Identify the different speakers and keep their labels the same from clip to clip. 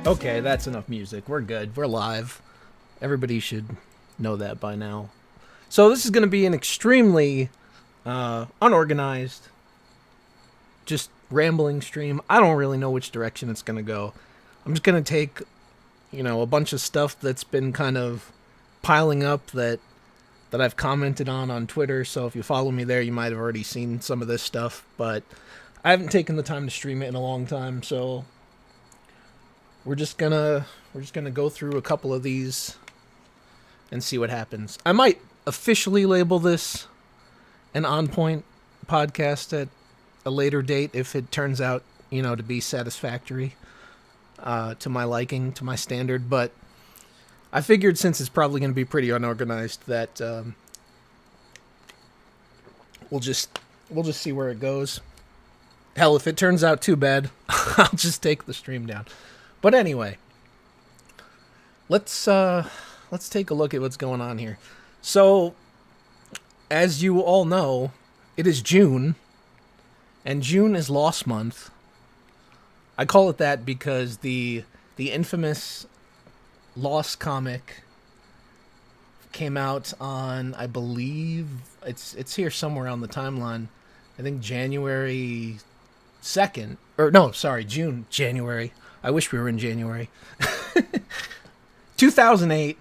Speaker 1: Okay, that's enough music. We're good. We're live. Everybody should know that by now. So this is going to be an extremely unorganized, just rambling stream. I don't really know which direction it's going to go. I'm just going to take, a bunch of stuff that's been kind of piling up that I've commented on Twitter. So if you follow me there, you might have already seen some of this stuff. But I haven't taken the time to stream it in a long time, so we're just gonna go through a couple of these and see what happens. I might officially label this an on point podcast at a later date if it turns out, to be satisfactory to my liking, to my standard. But I figured since it's probably going to be pretty unorganized that we'll just see where it goes. Hell, if it turns out too bad, I'll just take the stream down. But anyway, let's take a look at what's going on here. So, as you all know, it is June, and June is Lost Month. I call it that because the infamous Lost comic came out on, I believe, it's here somewhere on the timeline. I think January 2nd, or no, sorry, January. I wish we were in January. 2008,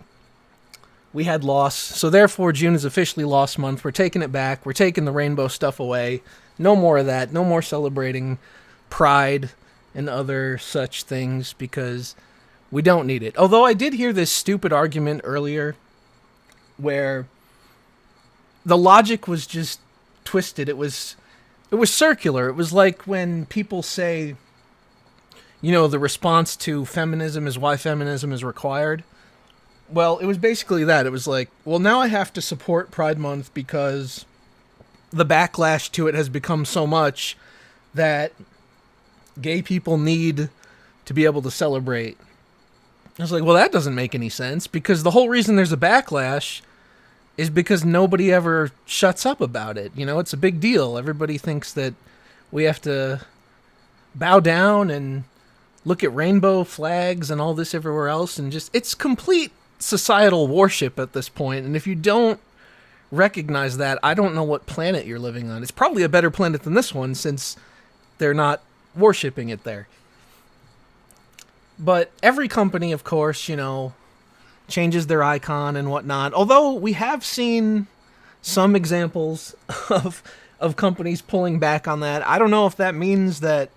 Speaker 1: we had Lost, so therefore June is officially Lost Month. We're taking it back. We're taking the rainbow stuff away. No more of that. No more celebrating Pride and other such things because we don't need it. Although I did hear this stupid argument earlier where the logic was just twisted. It was circular. It was like when people say, the response to feminism is why feminism is required. Well, it was basically that. It was like, well, now I have to support Pride Month because the backlash to it has become so much that gay people need to be able to celebrate. I was like, well, that doesn't make any sense because the whole reason there's a backlash is because nobody ever shuts up about it. It's a big deal. Everybody thinks that we have to bow down and look at rainbow flags and all this everywhere else, and just, it's complete societal worship at this point. And if you don't recognize that, I don't know what planet you're living on. It's probably a better planet than this one since they're not worshiping it there. But every company, of course, changes their icon and whatnot. Although we have seen some examples of companies pulling back on that. I don't know if that means that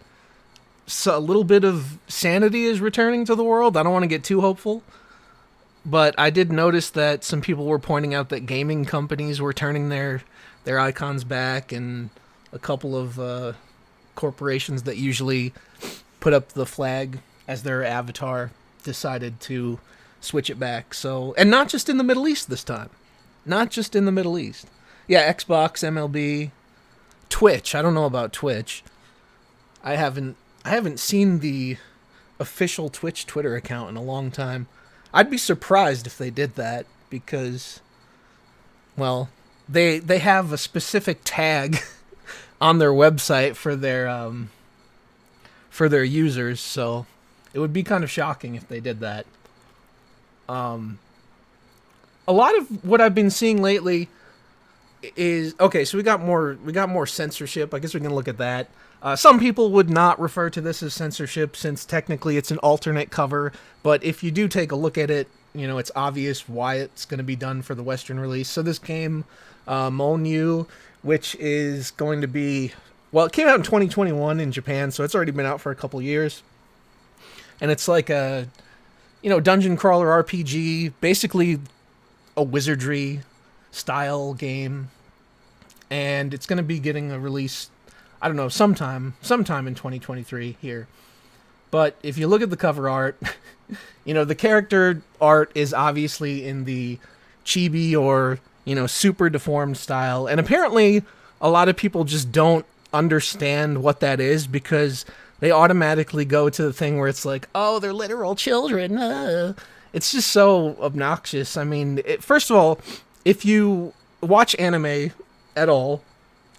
Speaker 1: a little bit of sanity is returning to the world. I don't want to get too hopeful, but I did notice that some people were pointing out that gaming companies were turning their icons back, and a couple of corporations that usually put up the flag as their avatar decided to switch it back. So, and not just in the Middle East this time. Not just in the Middle East. Yeah, Xbox, MLB, Twitch. I don't know about Twitch. I haven't seen the official Twitch Twitter account in a long time. I'd be surprised if they did that because, well, they have a specific tag on their website for their users, so it would be kind of shocking if they did that. A lot of what I've been seeing lately is, okay, so we got more censorship. I guess we can look at that. Some people would not refer to this as censorship since technically it's an alternate cover, but if you do take a look at it, it's obvious why it's going to be done for the Western release. So this game, Monyu, which is going to be, well, it came out in 2021 in Japan, so it's already been out for a couple years. And it's like a, dungeon crawler RPG, basically a wizardry style game. And it's going to be getting a release, I don't know, sometime in 2023 here. But if you look at the cover art, the character art is obviously in the chibi or, super deformed style. And apparently a lot of people just don't understand what that is because they automatically go to the thing where it's like, oh, they're literal children. It's just so obnoxious. I mean, first of all, if you watch anime at all,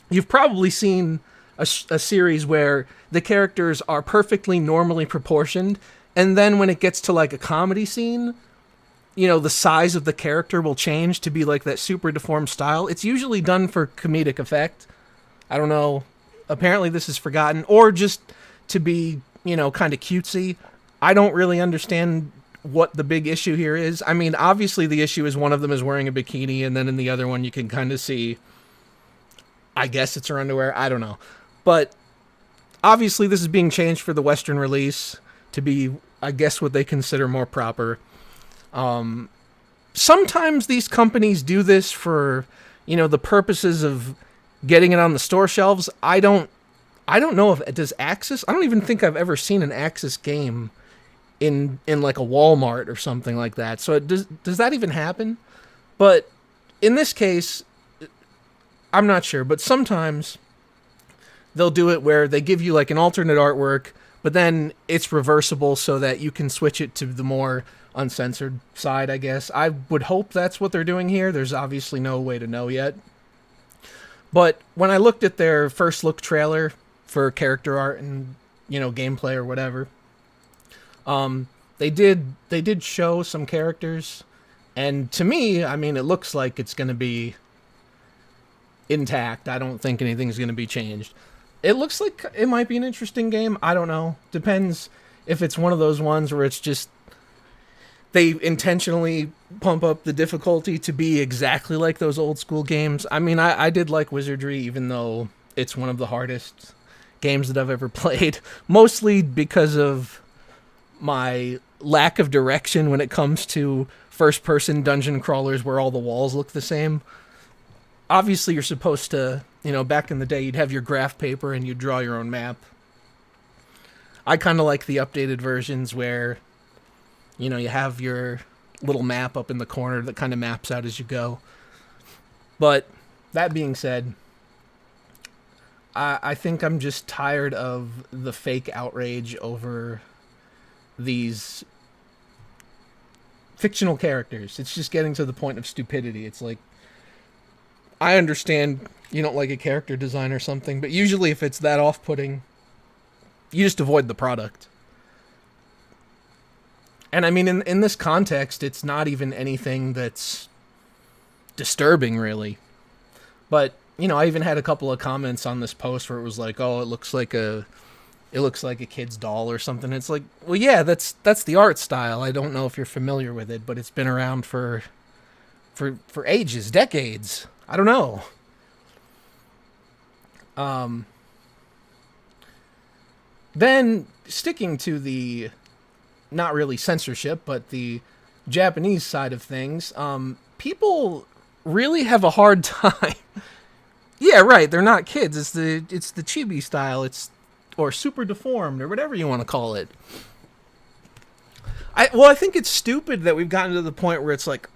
Speaker 1: you've probably seen a series where the characters are perfectly normally proportioned, and then when it gets to like a comedy scene, the size of the character will change to be like that super deformed style. It's usually done for comedic effect. I don't know. Apparently this is forgotten, or just to be, kind of cutesy. I don't really understand what the big issue here is. I mean, obviously the issue is one of them is wearing a bikini, and then in the other one you can kind of see, I guess it's her underwear. I don't know. But obviously this is being changed for the Western release to be, I guess, what they consider more proper. Sometimes these companies do this for, the purposes of getting it on the store shelves. I don't know if does Axis. I don't even think I've ever seen an Axis game in like a Walmart or something like that. So does that even happen? But in this case, I'm not sure. But sometimes they'll do it where they give you like an alternate artwork, but then it's reversible so that you can switch it to the more uncensored side, I guess. I would hope that's what they're doing here. There's obviously no way to know yet. But when I looked at their first look trailer for character art and, gameplay or whatever, they did show some characters, and to me, I mean, it looks like it's going to be intact. I don't think anything's going to be changed. It looks like it might be an interesting game. I don't know. Depends if it's one of those ones where it's just they intentionally pump up the difficulty to be exactly like those old school games. I mean, I did like Wizardry, even though it's one of the hardest games that I've ever played, mostly because of my lack of direction when it comes to first-person dungeon crawlers where all the walls look the same. Obviously, you're supposed to, back in the day, you'd have your graph paper and you'd draw your own map. I kind of like the updated versions where, you have your little map up in the corner that kind of maps out as you go. But that being said, I think I'm just tired of the fake outrage over these fictional characters. It's just getting to the point of stupidity. It's like, I understand you don't like a character design or something, but usually if it's that off-putting, you just avoid the product. And I mean, in this context, it's not even anything that's disturbing, really. But, I even had a couple of comments on this post where it was like, oh, it looks like a kid's doll or something. It's like, well, yeah, that's the art style. I don't know if you're familiar with it, but it's been around for ages, decades. I don't know. Then, sticking to the, not really censorship, but the Japanese side of things, people really have a hard time. Yeah, right, they're not kids. It's the chibi style. Or super deformed, or whatever you want to call it. I think it's stupid that we've gotten to the point where it's like,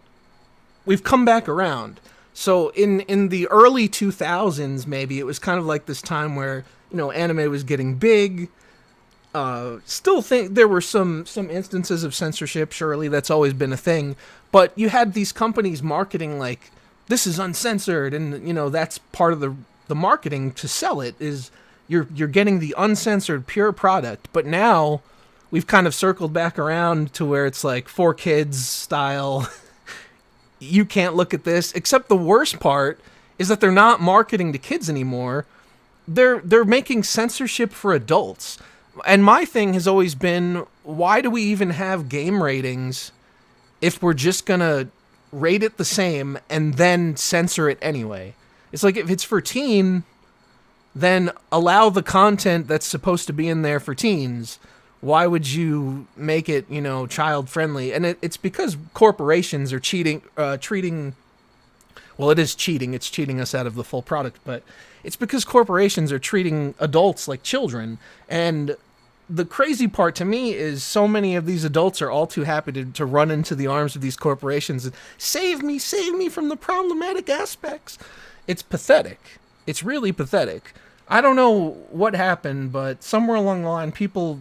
Speaker 1: we've come back around. So in the early 2000s, maybe, it was kind of like this time where, anime was getting big. Still think there were some instances of censorship, surely, that's always been a thing. But you had these companies marketing like, this is uncensored, and, that's part of the marketing to sell it, is you're getting the uncensored, pure product. But now, we've kind of circled back around to where it's like, for kids style. You can't look at this. Except the worst part is that they're not marketing to kids anymore. They're making censorship for adults. And my thing has always been, why do we even have game ratings if we're just gonna rate it the same and then censor it anyway? It's like, if it's for teen, then allow the content that's supposed to be in there for teens. Why would you make it, child friendly? And it's because corporations are treating, well, it is cheating. It's cheating us out of the full product, but it's because corporations are treating adults like children. And the crazy part to me is so many of these adults are all too happy to run into the arms of these corporations and save me from the problematic aspects. It's pathetic. It's really pathetic. I don't know what happened, but somewhere along the line, people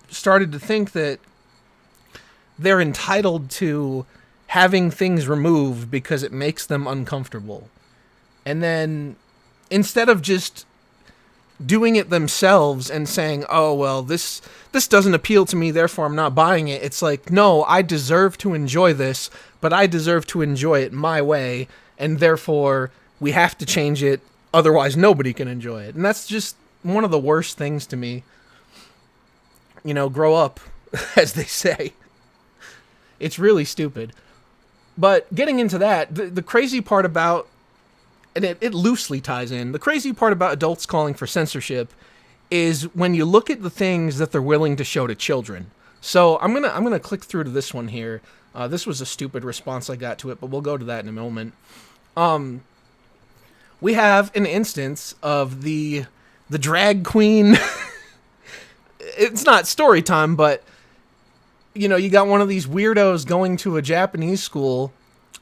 Speaker 1: started to think that they're entitled to having things removed because it makes them uncomfortable. And then, instead of just doing it themselves and saying, oh, well, this doesn't appeal to me, therefore I'm not buying it. It's like, no, I deserve to enjoy this, but I deserve to enjoy it my way, and therefore we have to change it, otherwise nobody can enjoy it. And that's just one of the worst things to me. Grow up, as they say. It's really stupid. But getting into that, the crazy part about, and it loosely ties in, the crazy part about adults calling for censorship is when you look at the things that they're willing to show to children. So I'm gonna click through to this one here. This was a stupid response I got to it, but we'll go to that in a moment. We have an instance of the drag queen. It's not story time, but you got one of these weirdos going to a Japanese school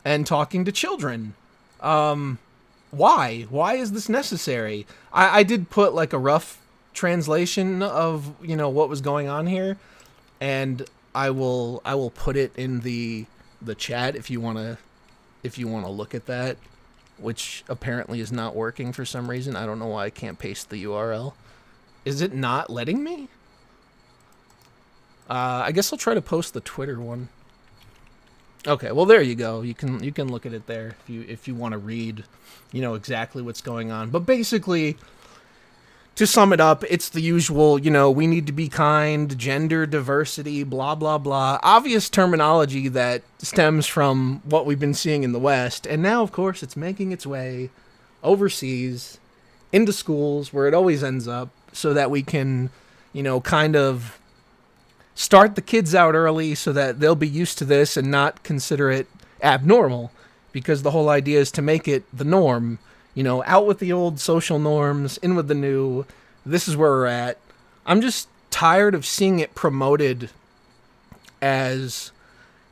Speaker 1: and talking to children. Why? Why is this necessary? I did put like a rough translation of, what was going on here, and I will put it in the chat if you want to look at that, which apparently is not working for some reason. I don't know why I can't paste the URL. Is it not letting me? I guess I'll try to post the Twitter one. Okay, well there you go. You can look at it there if you want to read, exactly what's going on. But basically, to sum it up, it's the usual, we need to be kind, gender diversity, blah blah blah. Obvious terminology that stems from what we've been seeing in the West, and now of course it's making its way overseas into schools where it always ends up, so that we can, kind of start the kids out early so that they'll be used to this and not consider it abnormal, because the whole idea is to make it the norm. Out with the old social norms, in with the new. This is where we're at. I'm just tired of seeing it promoted as,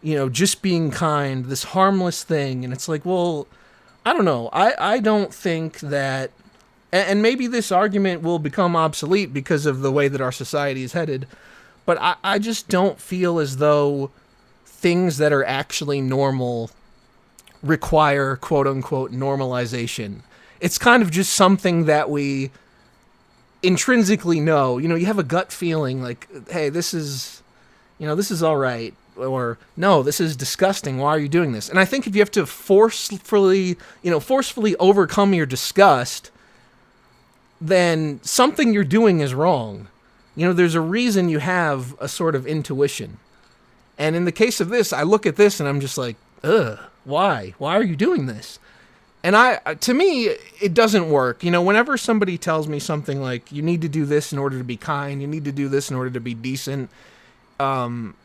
Speaker 1: just being kind, this harmless thing. And it's like, well, I don't know. I don't think that, and maybe this argument will become obsolete because of the way that our society is headed, but I just don't feel as though things that are actually normal require quote-unquote normalization. It's kind of just something that we intrinsically know. You have a gut feeling like, hey, this is all right, or no, this is disgusting. Why are you doing this? And I think if you have to forcefully overcome your disgust, then something you're doing is wrong. There's a reason you have a sort of intuition. And in the case of this, I look at this and I'm just like, ugh, why? Why are you doing this? And to me, it doesn't work. Whenever somebody tells me something like, you need to do this in order to be kind, you need to do this in order to be decent, I'm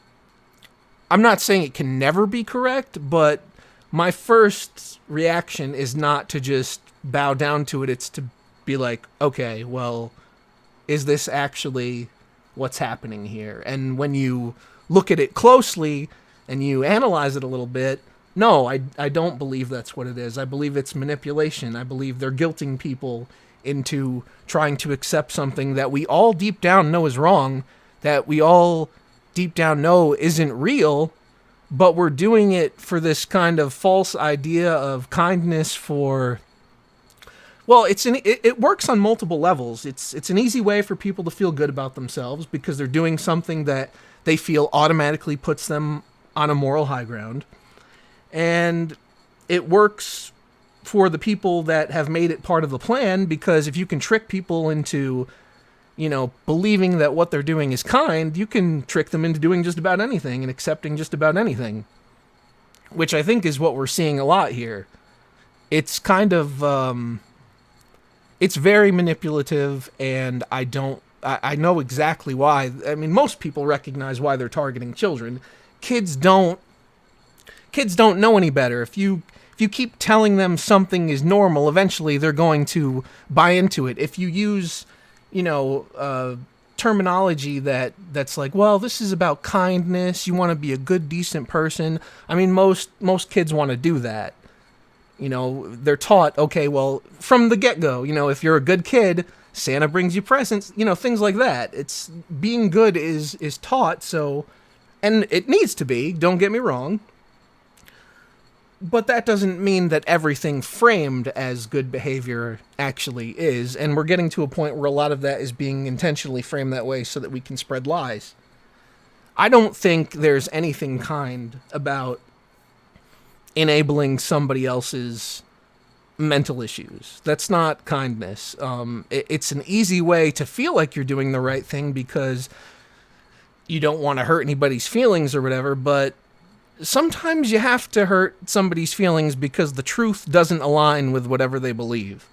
Speaker 1: not saying it can never be correct, but my first reaction is not to just bow down to it. It's to be like, okay, well, is this actually what's happening here? And when you look at it closely and you analyze it a little bit, no, I don't believe that's what it is. I believe it's manipulation. I believe they're guilting people into trying to accept something that we all deep down know is wrong, that we all deep down know isn't real, but we're doing it for this kind of false idea of kindness for... Well, it works on multiple levels. It's an easy way for people to feel good about themselves because they're doing something that they feel automatically puts them on a moral high ground. And it works for the people that have made it part of the plan, because if you can trick people into, believing that what they're doing is kind, you can trick them into doing just about anything and accepting just about anything, which I think is what we're seeing a lot here. It's kind of... it's very manipulative, and I know exactly why. I mean, most people recognize why they're targeting children. Kids don't know any better. If you keep telling them something is normal, eventually they're going to buy into it. If you use, terminology that's like, well, this is about kindness, you want to be a good, decent person. I mean, most kids want to do that. They're taught, okay, well, from the get-go, if you're a good kid, Santa brings you presents, things like that. It's being good is taught, so, and it needs to be, don't get me wrong. But that doesn't mean that everything framed as good behavior actually is, and we're getting to a point where a lot of that is being intentionally framed that way so that we can spread lies. I don't think there's anything kind about enabling somebody else's mental issues. That's not kindness. It's an easy way to feel like you're doing the right thing because you don't want to hurt anybody's feelings or whatever, but sometimes you have to hurt somebody's feelings because the truth doesn't align with whatever they believe.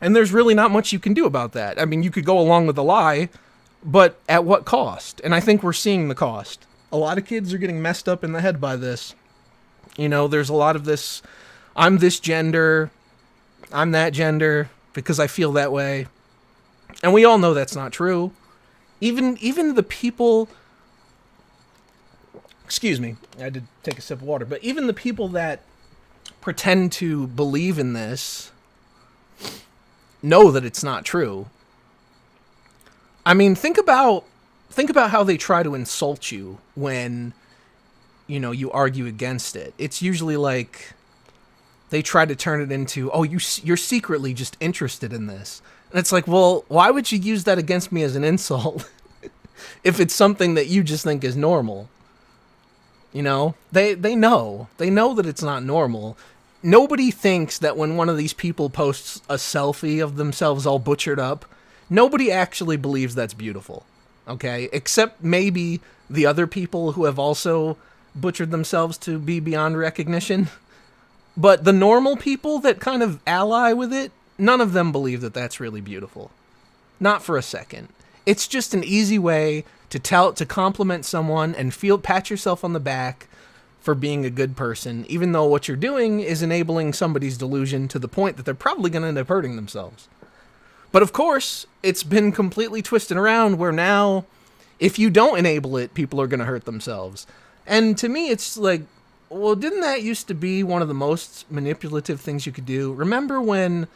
Speaker 1: And there's really not much you can do about that. I mean, you could go along with the lie, but at what cost? And I think we're seeing the cost. A lot of kids are getting messed up in the head by this. You know, there's a lot of this, I'm this gender, I'm that gender, because I feel that way. And we all know that's not true. Even the people... Excuse me, I had to take a sip of water. But even the people that pretend to believe in this know that it's not true. I mean, think about how they try to insult you when, you know, you argue against it. It's usually like they try to turn it into, oh, you're secretly just interested in this. And it's like, well, why would you use that against me as an insult if it's something that you just think is normal? You know, they know that it's not normal. Nobody thinks that when one of these people posts a selfie of themselves all butchered up, nobody actually believes that's beautiful. Okay? Except maybe the other people who have also butchered themselves to be beyond recognition. But the normal people that kind of ally with it, none of them believe that that's really beautiful. Not for a second. It's just an easy way to compliment someone and pat yourself on the back for being a good person, even though what you're doing is enabling somebody's delusion to the point that they're probably going to end up hurting themselves. But of course, it's been completely twisted around where now, if you don't enable it, people are going to hurt themselves. And to me, it's like, well, didn't that used to be one of the most manipulative things you could do? Remember when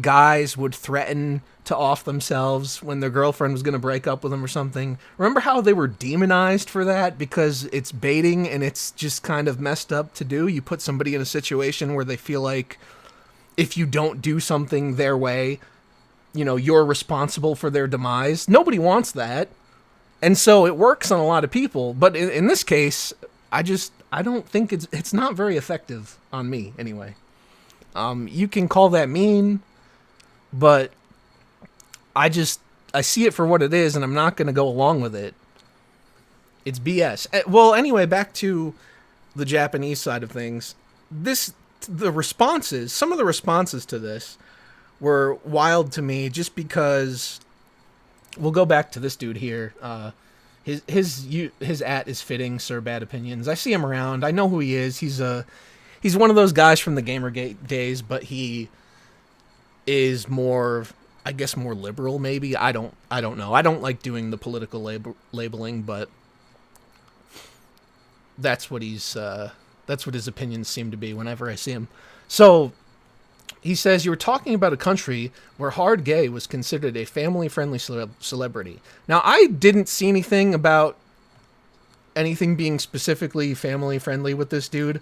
Speaker 1: guys would threaten to off themselves when their girlfriend was going to break up with them or something? Remember how they were demonized for that because it's baiting and it's just kind of messed up to do? You put somebody in a situation where they feel like if you don't do something their way, you know, you're responsible for their demise. Nobody wants that. And so it works on a lot of people. But in this case, I don't think it's not very effective on me anyway. You can call that mean, but I see it for what it is, and I'm not going to go along with it. It's BS. Well, anyway, back to the Japanese side of things. Some of the responses to this were wild to me just because, we'll go back to this dude here. His at is fitting, Sir Bad Opinions. I see him around. I know who he is. He's one of those guys from the Gamergate days, but he is more, I guess, more liberal. Maybe I don't know. I don't like doing the political labeling, but that's what his opinions seem to be whenever I see him. So he says, you were talking about a country where hard gay was considered a family-friendly celebrity. Now, I didn't see anything about anything being specifically family-friendly with this dude.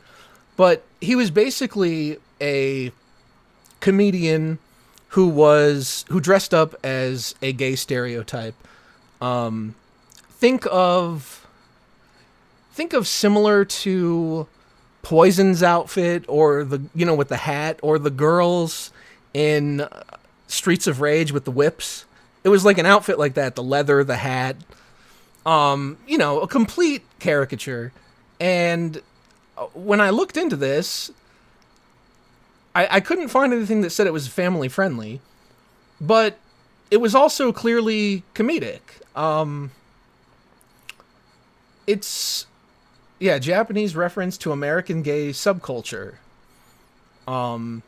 Speaker 1: But he was basically a comedian who dressed up as a gay stereotype. Think of similar to Poison's outfit, or with the hat, or the girls in Streets of Rage with the whips. It was like an outfit like that, the leather, the hat, a complete caricature. And when I looked into this, I couldn't find anything that said it was family friendly, but it was also clearly comedic. It's Japanese reference to American gay subculture. Let's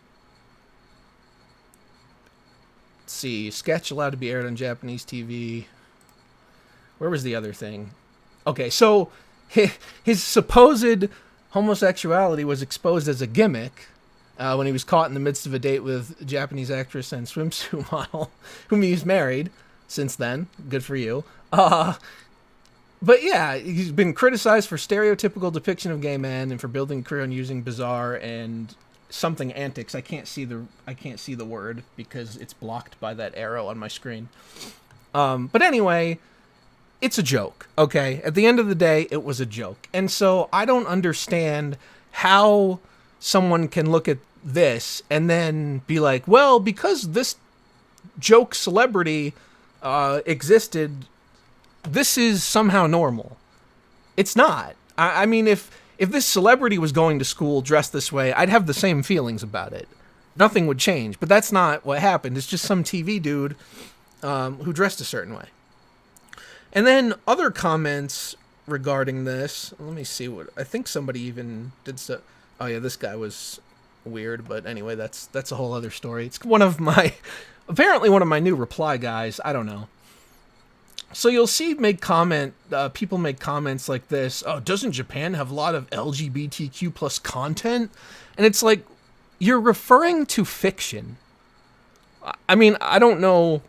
Speaker 1: see, sketch allowed to be aired on Japanese TV. Where was the other thing? Okay, so his supposed homosexuality was exposed as a gimmick when he was caught in the midst of a date with a Japanese actress and swimsuit model, whom he's married since then. Good for you. But But yeah, he's been criticized for stereotypical depiction of gay men and for building a career on using bizarre and something antics. I can't see the word because it's blocked by that arrow on my screen. But anyway, it's a joke, okay? At the end of the day, it was a joke. And so I don't understand how someone can look at this and then be like, well, because this joke celebrity existed, this is somehow normal. It's not. I mean, if this celebrity was going to school dressed this way, I'd have the same feelings about it. Nothing would change. But that's not what happened. It's just some TV dude who dressed a certain way. And then other comments regarding this. Let me see what... I think somebody even did so... Oh, yeah, this guy was weird. But anyway, that's a whole other story. It's one of my... Apparently one of my new reply guys. I don't know. So you'll see people make comments like this. Oh, doesn't Japan have a lot of LGBTQ plus content? And it's like, you're referring to fiction. I mean, I don't know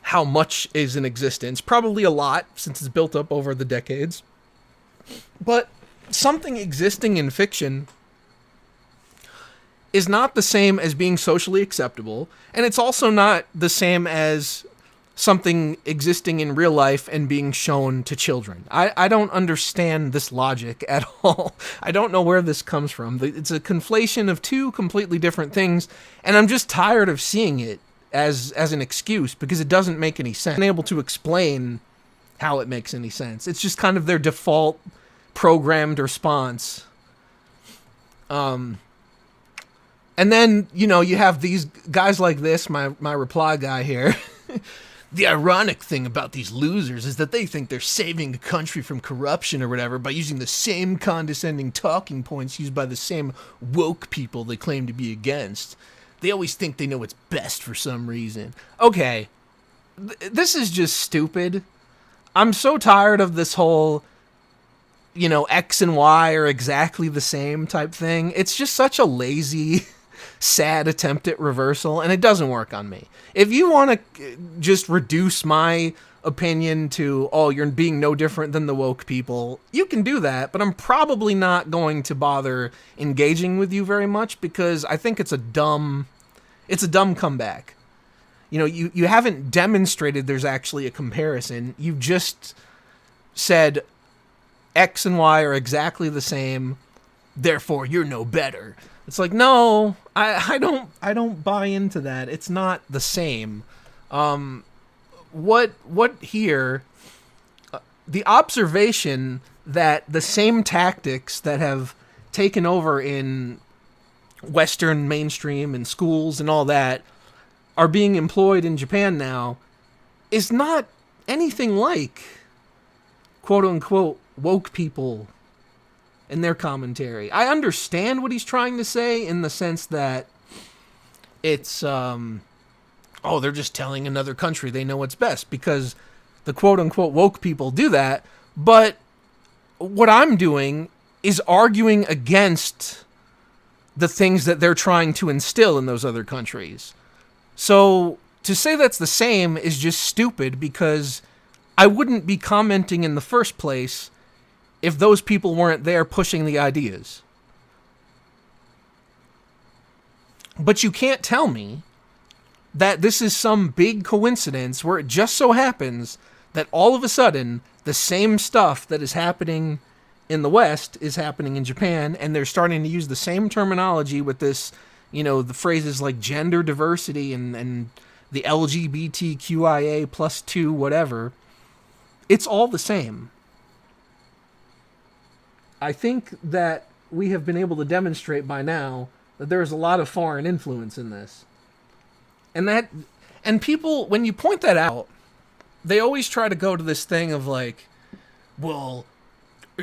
Speaker 1: how much is in existence. Probably a lot, since it's built up over the decades. But something existing in fiction is not the same as being socially acceptable. And it's also not the same as something existing in real life and being shown to children. I don't understand this logic at all. I don't know where this comes from. It's a conflation of two completely different things, and I'm just tired of seeing it as an excuse because it doesn't make any sense. I'm unable to explain how it makes any sense. It's just kind of their default programmed response. And then, you have these guys like this, my reply guy here. The ironic thing about these losers is that they think they're saving a country from corruption or whatever by using the same condescending talking points used by the same woke people they claim to be against. They always think they know what's best for some reason. Okay, this is just stupid. I'm so tired of this whole, X and Y are exactly the same type thing. It's just such a lazy... sad attempt at reversal, and it doesn't work on me. If you want to just reduce my opinion to, oh, you're being no different than the woke people, you can do that, but I'm probably not going to bother engaging with you very much because I think it's a dumb comeback. You haven't demonstrated there's actually a comparison. You just said X and Y are exactly the same, therefore you're no better. It's like, no, I don't buy into that. It's not the same. What here? The observation that the same tactics that have taken over in Western mainstream and schools and all that are being employed in Japan now is not anything like quote unquote woke people in their commentary. I understand what he's trying to say in the sense that it's, they're just telling another country they know what's best because the quote-unquote woke people do that. But what I'm doing is arguing against the things that they're trying to instill in those other countries. So to say that's the same is just stupid because I wouldn't be commenting in the first place if those people weren't there pushing the ideas. But you can't tell me that this is some big coincidence where it just so happens that all of a sudden the same stuff that is happening in the West is happening in Japan, and they're starting to use the same terminology with this, the phrases like gender diversity and the LGBTQIA plus 2 whatever. It's all the same. I think that we have been able to demonstrate by now that there is a lot of foreign influence in this. And people, when you point that out, they always try to go to this thing of like, well,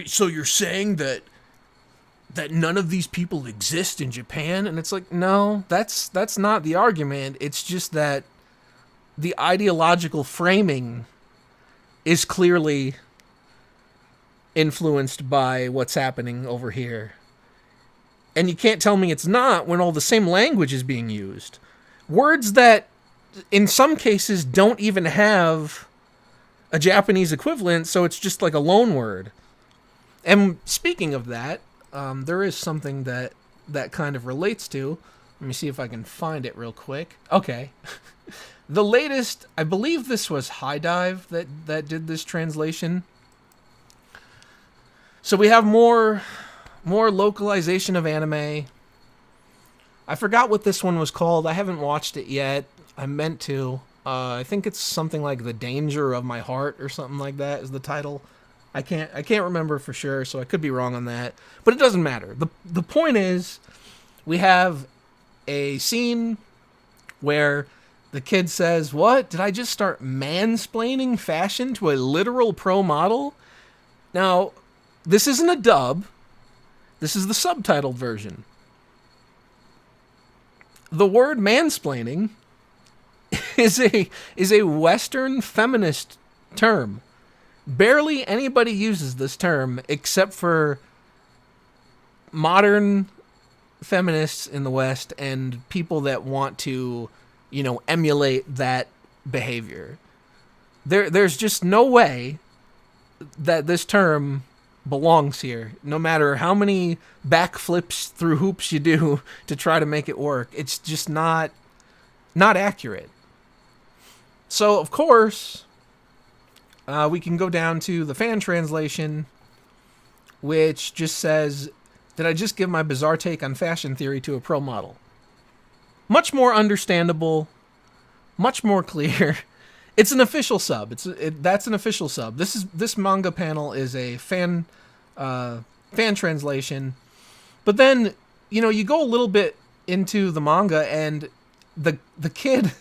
Speaker 1: so you're saying that none of these people exist in Japan? And it's like, no, that's not the argument. It's just that the ideological framing is clearly influenced by what's happening over here. And you can't tell me it's not when all the same language is being used. Words that, in some cases, don't even have a Japanese equivalent, so it's just like a loan word. And speaking of that, there is something that kind of relates to. Let me see if I can find it real quick. Okay. The latest, I believe this was High Dive that did this translation. So we have more localization of anime. I forgot what this one was called. I haven't watched it yet. I meant to. I think it's something like The Danger of My Heart or something like that is the title. I can't remember for sure, so I could be wrong on that. But it doesn't matter. The point is, we have a scene where the kid says, "What? Did I just start mansplaining fashion to a literal pro model?" Now, this isn't a dub. This is the subtitled version. The word mansplaining is a Western feminist term. Barely anybody uses this term except for modern feminists in the West and people that want to, emulate that behavior. There's just no way that this term belongs here, no matter how many backflips through hoops you do to try to make it work. It's just not accurate. So, of course, we can go down to the fan translation, which just says, "Did I just give my bizarre take on fashion theory to a pro model?" Much more understandable, much more clear. It's an official sub. That's an official sub. This manga panel is a fan translation. But then, you go a little bit into the manga, and the kid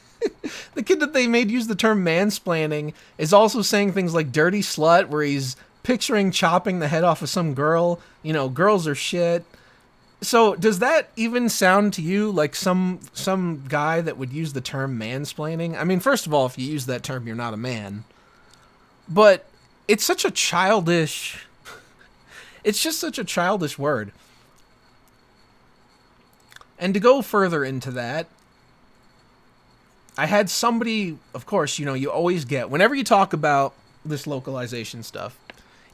Speaker 1: the kid that they made use the term mansplaining is also saying things like dirty slut, where he's picturing chopping the head off of some girl. Girls are shit. So does that even sound to you like some guy that would use the term mansplaining? I mean, first of all, if you use that term, you're not a man. But it's such a childish... It's just such a childish word. And to go further into that, I had somebody, of course, you always get, whenever you talk about this localization stuff,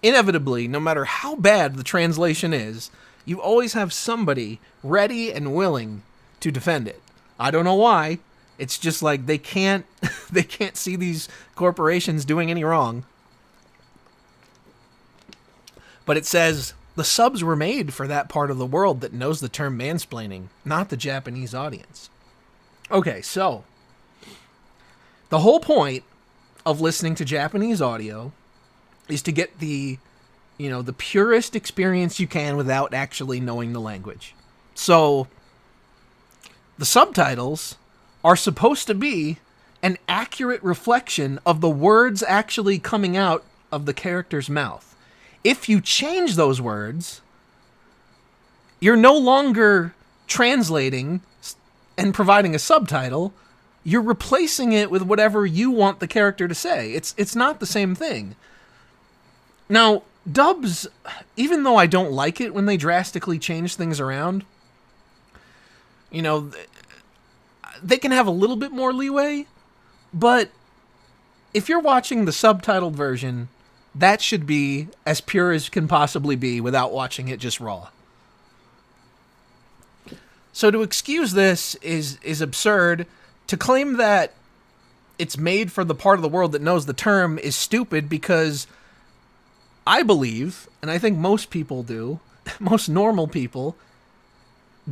Speaker 1: inevitably, no matter how bad the translation is, you always have somebody ready and willing to defend it. I don't know why. It's just like they can't see these corporations doing any wrong. But it says the subs were made for that part of the world that knows the term mansplaining, not the Japanese audience. Okay, so the whole point of listening to Japanese audio is to get the purest experience you can without actually knowing the language. So the subtitles are supposed to be an accurate reflection of the words actually coming out of the character's mouth. If you change those words, you're no longer translating and providing a subtitle. You're replacing it with whatever you want the character to say. It's not the same thing. Now, dubs, even though I don't like it when they drastically change things around, they can have a little bit more leeway, but if you're watching the subtitled version, that should be as pure as can possibly be without watching it just raw. So to excuse this is absurd. To claim that it's made for the part of the world that knows the term is stupid, because I believe, and I think most people do, most normal people,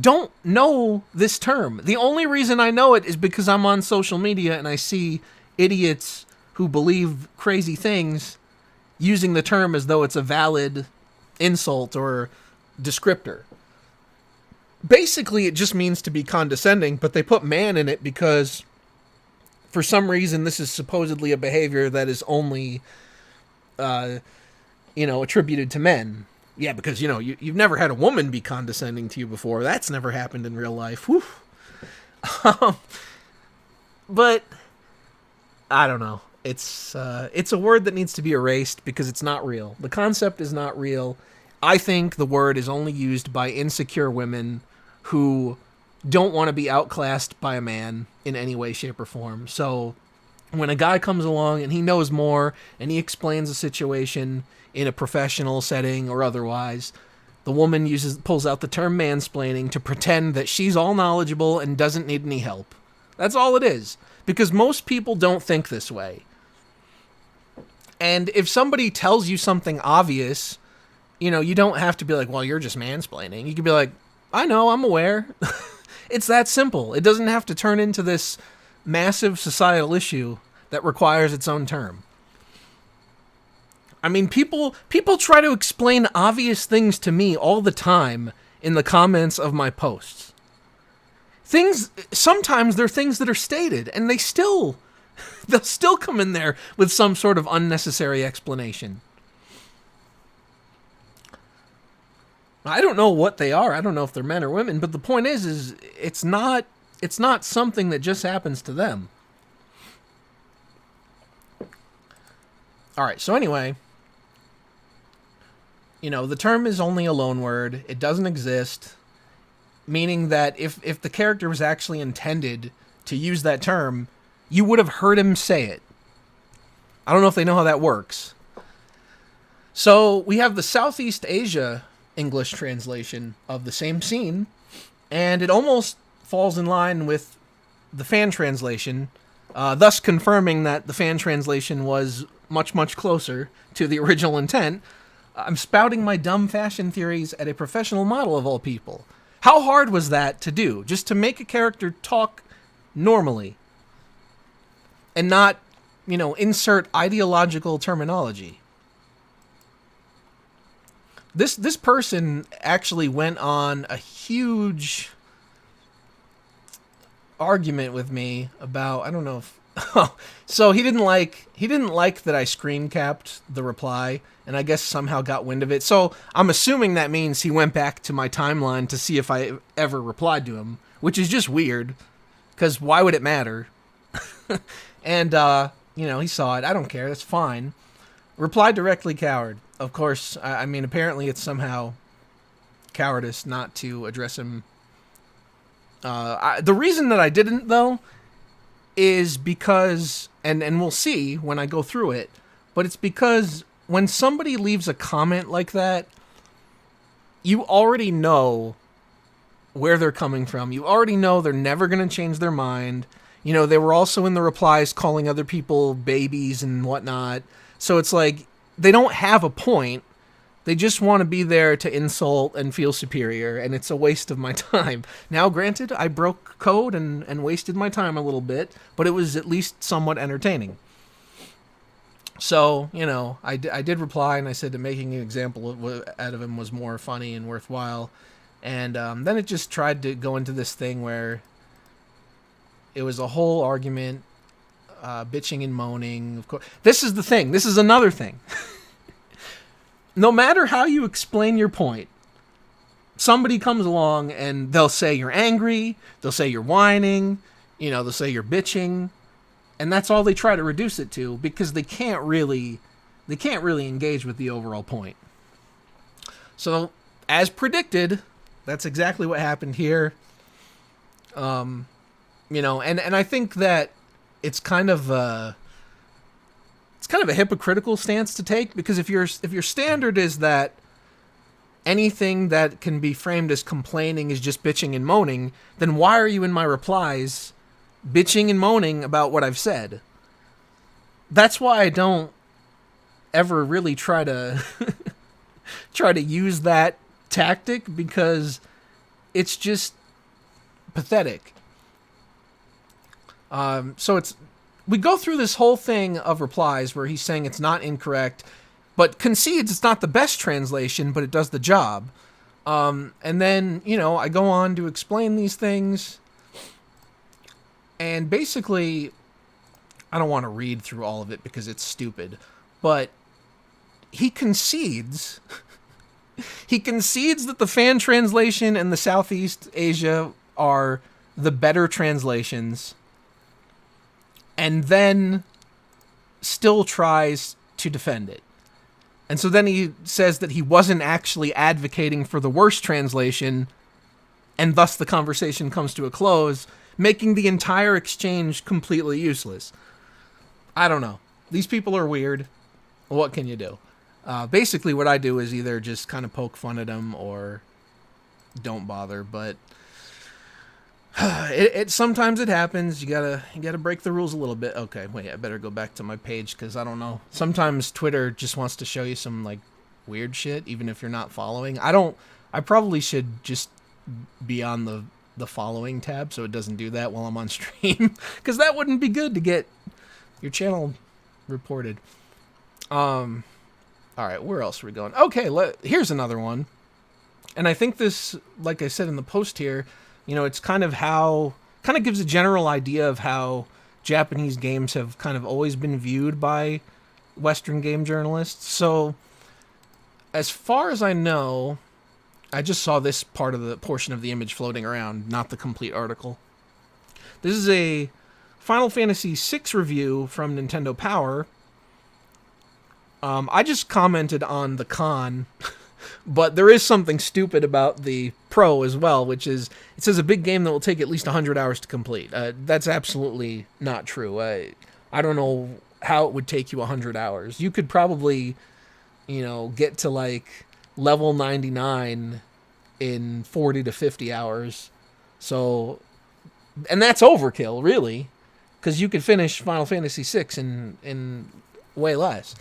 Speaker 1: don't know this term. The only reason I know it is because I'm on social media and I see idiots who believe crazy things using the term as though it's a valid insult or descriptor. Basically, it just means to be condescending, but they put man in it because for some reason this is supposedly a behavior that is only attributed to men. Yeah, because, you've never had a woman be condescending to you before. That's never happened in real life. Whew. But I don't know. It's a word that needs to be erased because it's not real. The concept is not real. I think the word is only used by insecure women who don't want to be outclassed by a man in any way, shape, or form. So when a guy comes along and he knows more and he explains a situation in a professional setting or otherwise, the woman pulls out the term mansplaining to pretend that she's all knowledgeable and doesn't need any help. That's all it is. Because most people don't think this way. And if somebody tells you something obvious, you don't have to be like, well, you're just mansplaining. You can be like, I know, I'm aware. It's that simple. It doesn't have to turn into this massive societal issue that requires its own term. I mean, people try to explain obvious things to me all the time in the comments of my posts. Sometimes they're things that are stated, and they'll still come in there with some sort of unnecessary explanation. I don't know what they are. I don't know if they're men or women, but the point is it's not something that just happens to them. All right, so anyway, the term is only a loan word. It doesn't exist. Meaning that if the character was actually intended to use that term, you would have heard him say it. I don't know if they know how that works. So we have the Southeast Asia English translation of the same scene, and it almost falls in line with the fan translation, thus confirming that the fan translation was much, much closer to the original intent. I'm spouting my dumb fashion theories at a professional model of all people. How hard was that to do? Just to make a character talk normally and not, insert ideological terminology. This person actually went on a huge argument with me about, I don't know if so he didn't like that I screen capped the reply, and I guess somehow got wind of it. So I'm assuming that means he went back to my timeline to see if I ever replied to him, which is just weird, because why would it matter? And, he saw it. I don't care. That's fine. Reply directly, coward. Of course, I mean, apparently it's somehow cowardice not to address him. The reason that I didn't, though, is because, and we'll see when I go through it, but it's because when somebody leaves a comment like that, you already know where they're coming from. You already know they're never going to change their mind. They were also in the replies calling other people babies and whatnot. So it's like, they don't have a point. They just want to be there to insult and feel superior, and it's a waste of my time. Now, granted, I broke code and wasted my time a little bit, but it was at least somewhat entertaining. So, I did reply, and I said that making an example out of him was more funny and worthwhile. And then it just tried to go into this thing where it was a whole argument, bitching and moaning. Of course, this is the thing. This is another thing. No matter how you explain your point, somebody comes along and they'll say you're angry, they'll say you're whining, they'll say you're bitching, and that's all they try to reduce it to, because they can't really engage with the overall point. So, as predicted, that's exactly what happened here. And I think that it's kind of a hypocritical stance to take, because if your standard is that anything that can be framed as complaining is just bitching and moaning, then why are you in my replies bitching and moaning about what I've said? That's why I don't ever really try to use that tactic, because it's just pathetic. So we go through this whole thing of replies where he's saying it's not incorrect, but concedes it's not the best translation, but it does the job. And then, I go on to explain these things. And basically, I don't want to read through all of it because it's stupid, but he concedes. He concedes that the fan translation and the Southeast Asia are the better translations, and then still tries to defend it. And so then he says that he wasn't actually advocating for the worst translation, and thus the conversation comes to a close, making the entire exchange completely useless. I don't know. These people are weird. What can you do? Basically, what I do is either just kind of poke fun at them or don't bother. But it sometimes it happens. You gotta break the rules a little bit. Okay, wait. I better go back to my page because I don't know. Sometimes Twitter just wants to show you some like weird shit, even if you're not following. I probably should just be on the following tab so it doesn't do that while I'm on stream because that wouldn't be good to get your channel reported. All right, where else are we going? Okay, here's another one. And I think this, like I said in the post here, it's kind of gives a general idea of how Japanese games have kind of always been viewed by Western game journalists. So, as far as I know, I just saw this portion of the image floating around, not the complete article. This is a Final Fantasy VI review from Nintendo Power. I just commented on the con, but there is something stupid about the Pro as well, which is, it says a big game that will take at least 100 hours to complete. That's absolutely not true. I don't know how it would take you 100 hours. You could probably, get to like level 99 in 40 to 50 hours. So, and that's overkill, really, because you could finish Final Fantasy VI in way less.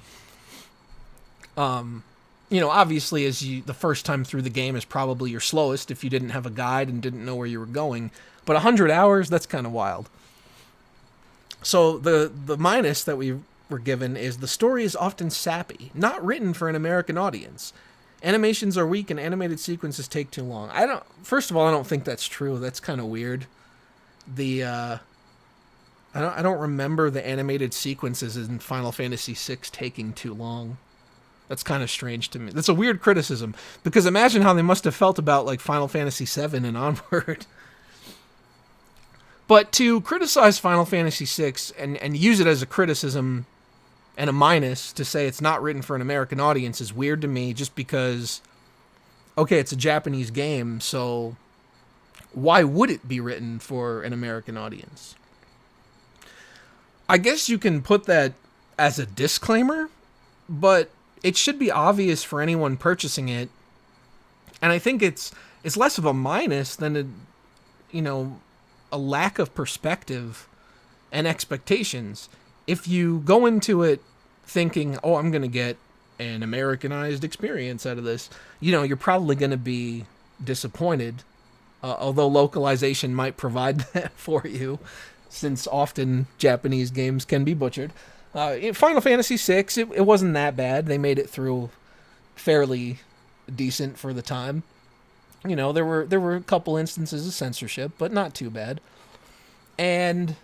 Speaker 1: Obviously, the first time through the game is probably your slowest if you didn't have a guide and didn't know where you were going. But 100 hours, that's kind of wild. So the minus that we were given is the story is often sappy, not written for an American audience. Animations are weak and animated sequences take too long. First of all, I don't think that's true. That's kind of weird. I don't remember the animated sequences in Final Fantasy VI taking too long. That's kind of strange to me. That's a weird criticism, because imagine how they must have felt about like Final Fantasy VII and onward. But to criticize Final Fantasy VI and use it as a criticism and a minus to say it's not written for an American audience is weird to me, just because, okay, it's a Japanese game, so why would it be written for an American audience? I guess you can put that as a disclaimer, but it should be obvious for anyone purchasing it. And I think it's less of a minus than a lack of perspective and expectations. If you go into it thinking, oh, I'm going to get an Americanized experience out of this, you're probably going to be disappointed. Although localization might provide that for you, since often Japanese games can be butchered. Final Fantasy VI, it wasn't that bad. They made it through fairly decent for the time. There were a couple instances of censorship, but not too bad. And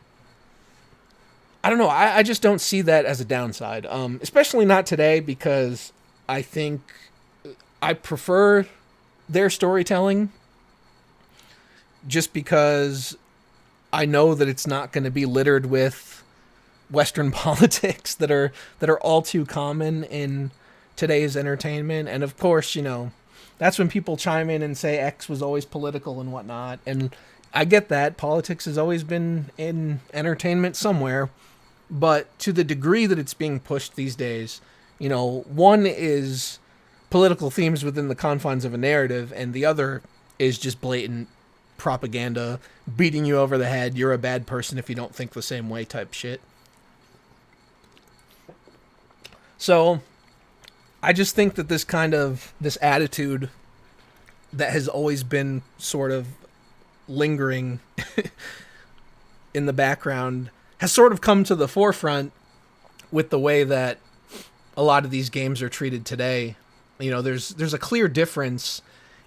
Speaker 1: I don't know, I just don't see that as a downside. Especially not today, because I think I prefer their storytelling, just because I know that it's not going to be littered with Western politics that are all too common in today's entertainment. And of course, that's when people chime in and say X was always political and whatnot. And I get that. Politics has always been in entertainment somewhere. But to the degree that it's being pushed these days, one is political themes within the confines of a narrative, and the other is just blatant propaganda, beating you over the head, you're a bad person if you don't think the same way type shit. So, I just think that this attitude that has always been sort of lingering in the background has sort of come to the forefront with the way that a lot of these games are treated today. There's a clear difference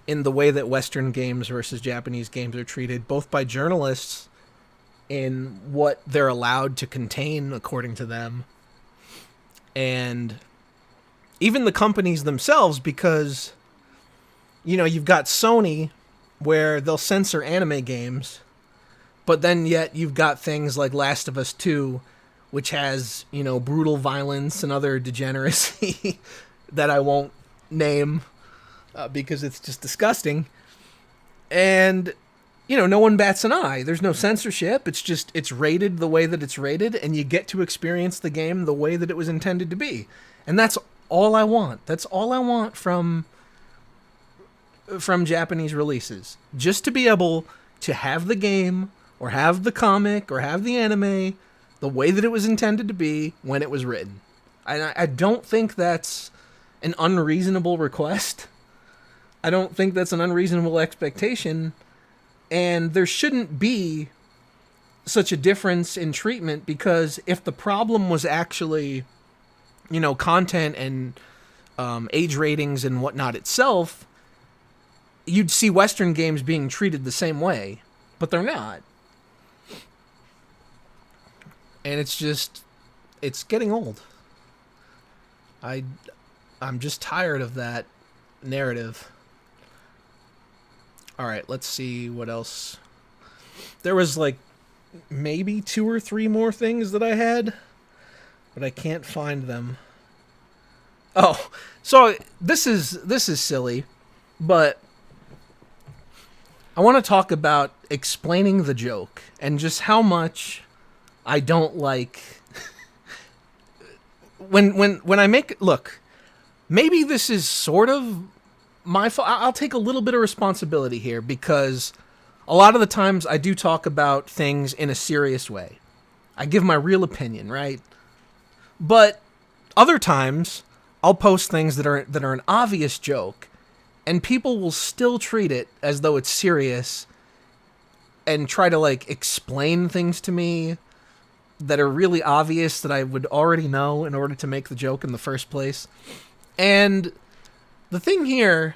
Speaker 1: in the way that Western games versus Japanese games are treated, both by journalists in what they're allowed to contain according to them, and even the companies themselves, because, you've got Sony, where they'll censor anime games, but then yet you've got things like Last of Us 2, which has, brutal violence and other degeneracy that I won't name because it's just disgusting. And no one bats an eye. There's no censorship. It's rated the way that it's rated, and you get to experience the game the way that it was intended to be. And that's all I want. That's all I want from Japanese releases. Just to be able to have the game, or have the comic, or have the anime the way that it was intended to be when it was written. I don't think that's an unreasonable request. I don't think that's an unreasonable expectation. And there shouldn't be such a difference in treatment, because if the problem was actually, content and age ratings and whatnot itself, you'd see Western games being treated the same way. But they're not. And it's getting old. I'm just tired of that narrative. All right, let's see what else. There was maybe 2 or 3 more things that I had, but I can't find them. Oh, so this is silly, but I want to talk about explaining the joke and just how much I don't like when I make, look, maybe this is sort of my fault. I'll take a little bit of responsibility here, because a lot of the times I do talk about things in a serious way. I give my real opinion, right? But other times I'll post things that are an obvious joke, and people will still treat it as though it's serious and try to explain things to me that are really obvious that I would already know in order to make the joke in the first place. And the thing here,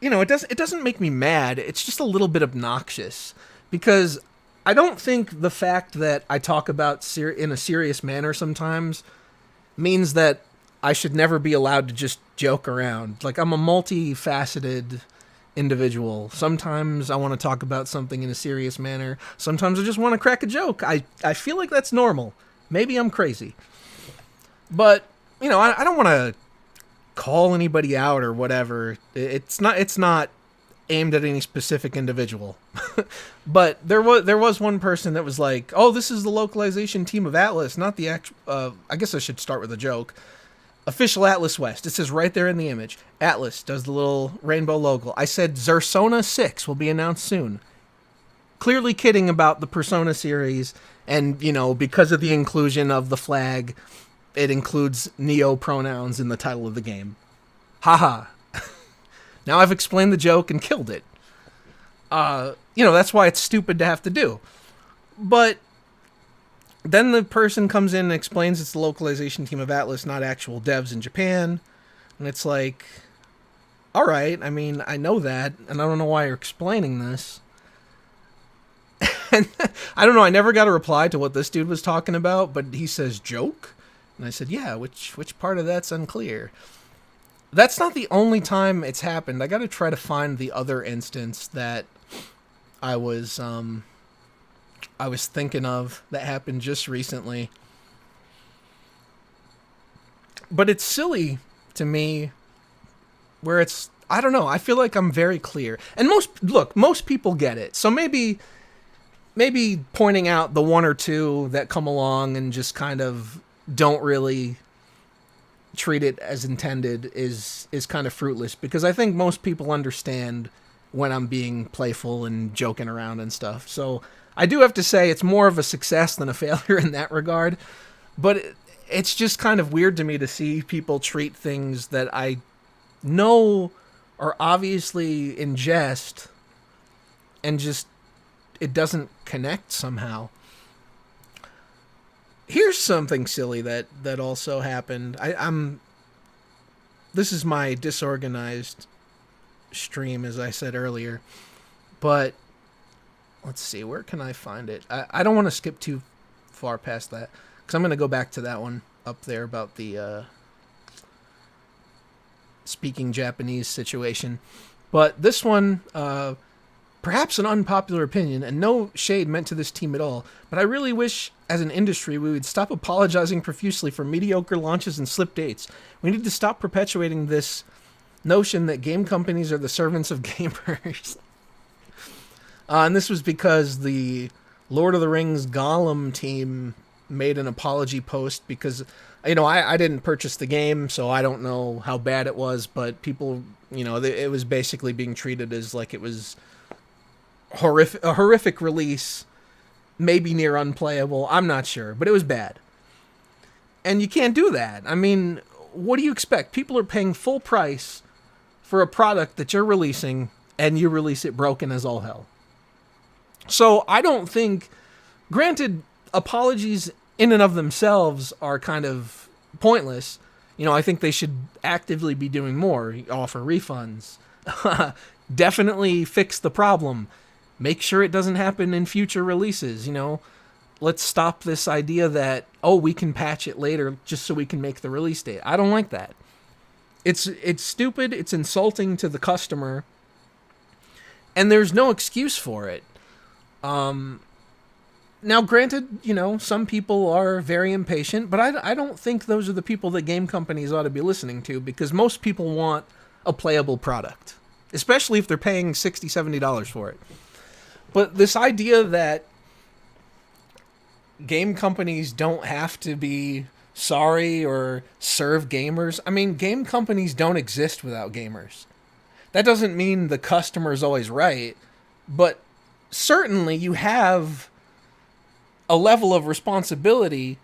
Speaker 1: it doesn't make me mad. It's just a little bit obnoxious, because I don't think the fact that I talk about in a serious manner sometimes means that I should never be allowed to just joke around. I'm a multifaceted individual. Sometimes I want to talk about something in a serious manner. Sometimes I just want to crack a joke. I feel like that's normal. Maybe I'm crazy. But, I don't want to call anybody out or whatever. It's not aimed at any specific individual. But there was one person that was like, "Oh, this is the localization team of Atlas, not the actual." I guess I should start with a joke. Official Atlas West. It says right there in the image. Atlas does the little rainbow logo. I said Zersona 6 will be announced soon. Clearly kidding about the Persona series, and because of the inclusion of the flag, it includes Neo pronouns in the title of the game. Haha. Now I've explained the joke and killed it. That's why it's stupid to have to do. But then the person comes in and explains it's the localization team of Atlas, not actual devs in Japan. And it's like, all right, I mean, I know that, and I don't know why you're explaining this. And I don't know, I never got a reply to what this dude was talking about, but he says joke? And I said, yeah, which part of that's unclear? That's not the only time it's happened. I got to try to find the other instance that I was thinking of that happened just recently. But it's silly to me where it's, I don't know, I feel like I'm very clear. And most people get it. So maybe pointing out the 1 or 2 that come along and just kind of don't really treat it as intended is kind of fruitless, because I think most people understand when I'm being playful and joking around and stuff. So I do have to say it's more of a success than a failure in that regard. But it's just kind of weird to me to see people treat things that I know are obviously in jest, and just it doesn't connect somehow. Here's something silly that also happened. This is my disorganized stream, as I said earlier, but let's see, where can I find it? I don't want to skip too far past that, because I'm going to go back to that one up there about the speaking Japanese situation. But this one, perhaps an unpopular opinion, and no shade meant to this team at all, but I really wish, as an industry, we would stop apologizing profusely for mediocre launches and slip dates. We need to stop perpetuating this notion that game companies are the servants of gamers. And this was because the Lord of the Rings Gollum team made an apology post because, I didn't purchase the game, so I don't know how bad it was, but people, it was basically being treated as like it was a horrific release, maybe near unplayable. I'm not sure, but it was bad. And you can't do that. I mean, what do you expect? People are paying full price for a product that you're releasing, and you release it broken as all hell. So I don't think, granted, apologies in and of themselves are kind of pointless. I think they should actively be doing more, offer refunds, definitely fix the problem, make sure it doesn't happen in future releases. Let's stop this idea that, we can patch it later just so we can make the release date. I don't like that. It's stupid, it's insulting to the customer, and there's no excuse for it. Now, granted, some people are very impatient, but I don't think those are the people that game companies ought to be listening to, because most people want a playable product, especially if they're paying $60, $70 for it. But this idea that game companies don't have to be sorry or serve gamers, I mean, game companies don't exist without gamers. That doesn't mean the customer's always right, but certainly you have a level of responsibility,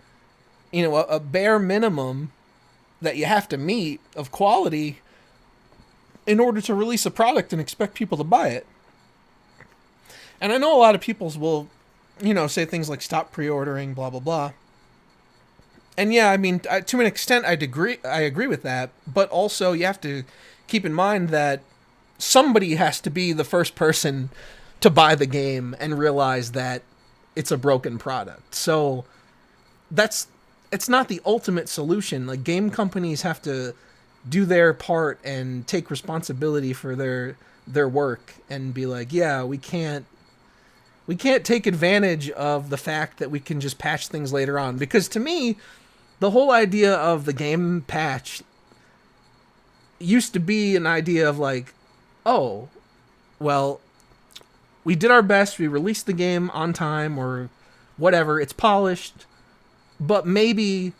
Speaker 1: a bare minimum that you have to meet of quality in order to release a product and expect people to buy it. And I know a lot of people will, say things like stop pre-ordering, blah, blah, blah. And yeah, I mean, to an extent, I agree with that, but also you have to keep in mind that somebody has to be the first person to buy the game and realize that it's a broken product. So it's not the ultimate solution. Like, game companies have to do their part and take responsibility for their work and be like, yeah, we can't take advantage of the fact that we can just patch things later on. Because to me, the whole idea of the game patch used to be an idea of like, oh, well, we did our best, we released the game on time or whatever, it's polished, but maybe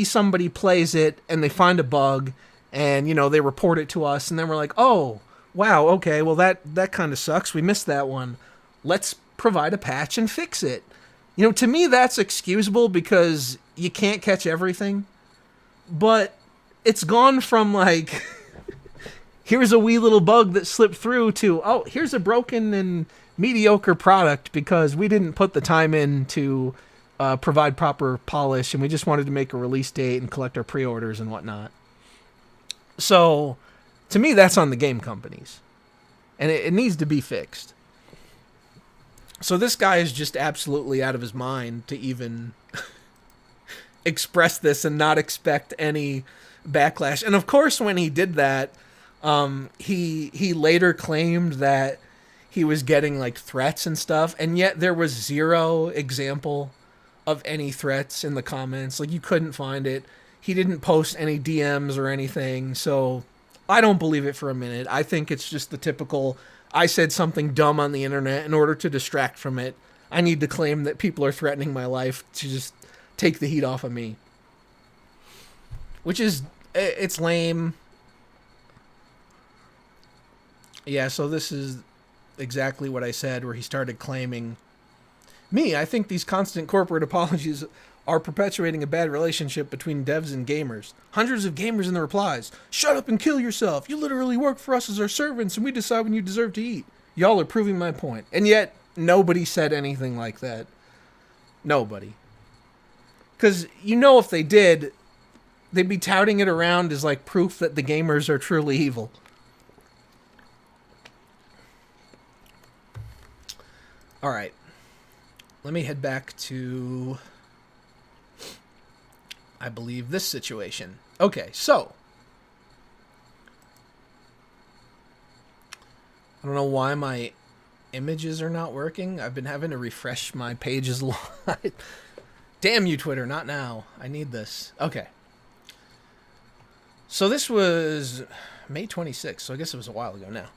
Speaker 1: somebody plays it and they find a bug and, they report it to us, and then we're like, oh, wow, okay, well, that kind of sucks, we missed that one. Let's provide a patch and fix it. To me, that's excusable because you can't catch everything, but it's gone from like... here's a wee little bug that slipped through to, oh, here's a broken and mediocre product because we didn't put the time in to provide proper polish, and we just wanted to make a release date and collect our pre-orders and whatnot. So, to me, that's on the game companies. And it needs to be fixed. So this guy is just absolutely out of his mind to even express this and not expect any backlash. And of course, when he did that, he later claimed that he was getting like threats and stuff, and yet there was zero example of any threats in the comments. Like, you couldn't find it. He didn't post any DMs or anything, so I don't believe it for a minute. I think it's just the typical, I said something dumb on the internet, in order to distract from it, I need to claim that people are threatening my life to just take the heat off of me. Which is, it's lame. Yeah, so this is exactly what I said, where he started claiming, I think these constant corporate apologies are perpetuating a bad relationship between devs and gamers. Hundreds of gamers in the replies. Shut up and kill yourself. You literally work for us as our servants, and we decide when you deserve to eat. Y'all are proving my point. And yet, nobody said anything like that. Nobody. Because, if they did, they'd be touting it around as like proof that the gamers are truly evil. All right. Let me head back to, I believe, this situation. Okay, so I don't know why my images are not working. I've been having to refresh my pages a lot. Damn you, Twitter, not now. I need this. Okay. So this was May 26th, so I guess it was a while ago now.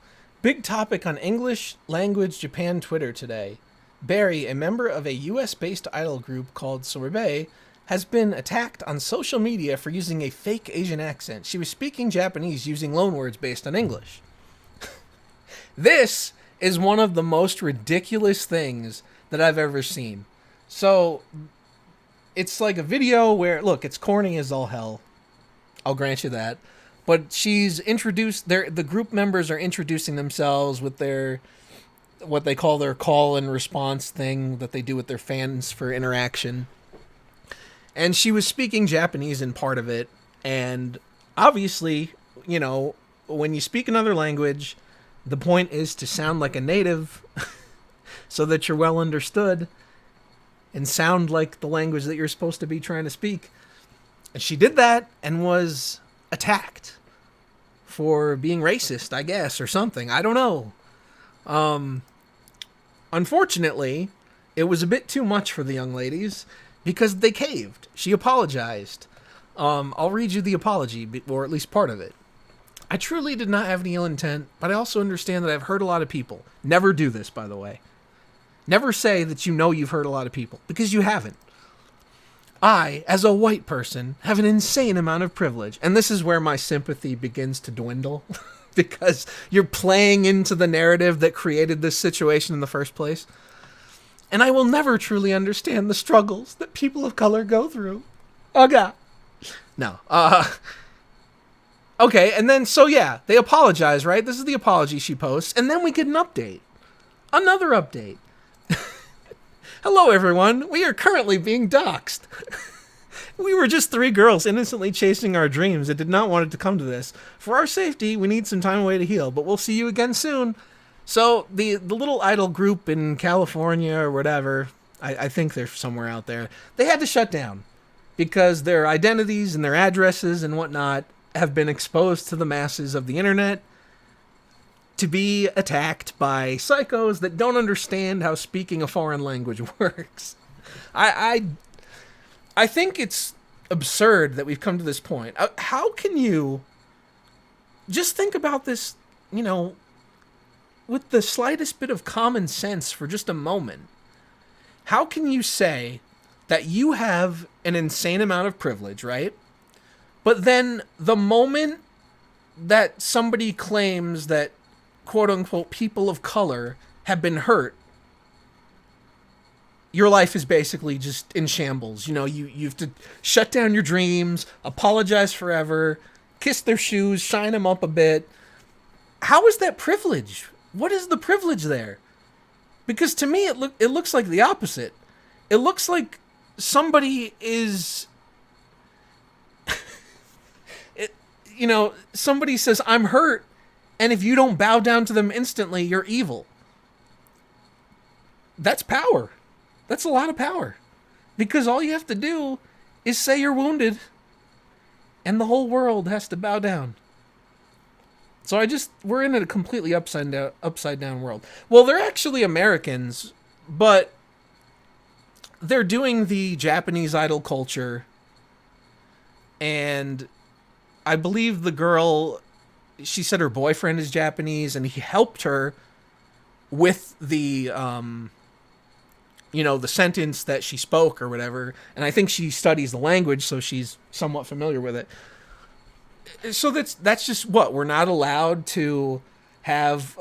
Speaker 1: Big topic on English language Japan Twitter today. Barry, a member of a US-based idol group called Sorbet, has been attacked on social media for using a fake Asian accent. She was speaking Japanese using loanwords based on English. This is one of the most ridiculous things that I've ever seen. So, it's like a video where, look, it's corny as all hell. I'll grant you that. But she's introduced, the group members are introducing themselves with their, what they call their call and response thing that they do with their fans for interaction. And she was speaking Japanese in part of it. And obviously, you know, when you speak another language, the point is to sound like a native so that you're well understood and sound like the language that you're supposed to be trying to speak. And she did that and was attacked for being racist, I guess, or something. I don't know. Unfortunately, it was a bit too much for the young ladies because they caved. She apologized. I'll read you the apology, or at least part of it. I truly did not have any ill intent, but I also understand that I've hurt a lot of people. Never do this, by the way. Never say that you know you've hurt a lot of people, because you haven't. I, as a white person, have an insane amount of privilege, and this is where my sympathy begins to dwindle, because you're playing into the narrative that created this situation in the first place. And I will never truly understand the struggles that people of color go through. Oh, God. No. Okay, and then, so yeah, they apologize, right? This is the apology she posts, and then we get an update. Another update. Hello, everyone. We are currently being doxxed. We were just three girls innocently chasing our dreams and did not want it to come to this. For our safety, we need some time away to heal, but we'll see you again soon. So, the little idol group in California or whatever, I think they're somewhere out there, they had to shut down because their identities and their addresses and whatnot have been exposed to the masses of the internet to be attacked by psychos that don't understand how speaking a foreign language works. I think it's absurd that we've come to this point. How can you just think about this, you know, with the slightest bit of common sense for just a moment? How can you say that you have an insane amount of privilege, right? But then the moment that somebody claims that quote-unquote people of color have been hurt, your life is basically just in shambles. You know, you have to shut down your dreams, apologize forever, kiss their shoes, shine them up a bit. How is that privilege? What is the privilege there? Because to me, it looks like the opposite. It looks like somebody is... You know, somebody says, I'm hurt, and if you don't bow down to them instantly, you're evil. That's power. That's a lot of power. Because all you have to do is say you're wounded, and the whole world has to bow down. So we're in a completely upside down world. Well, they're actually Americans, but they're doing the Japanese idol culture, and I believe the girl, she said her boyfriend is Japanese, and he helped her with the, you know, the sentence that she spoke or whatever. And I think she studies the language, so she's somewhat familiar with it. So that's just what, we're not allowed to have,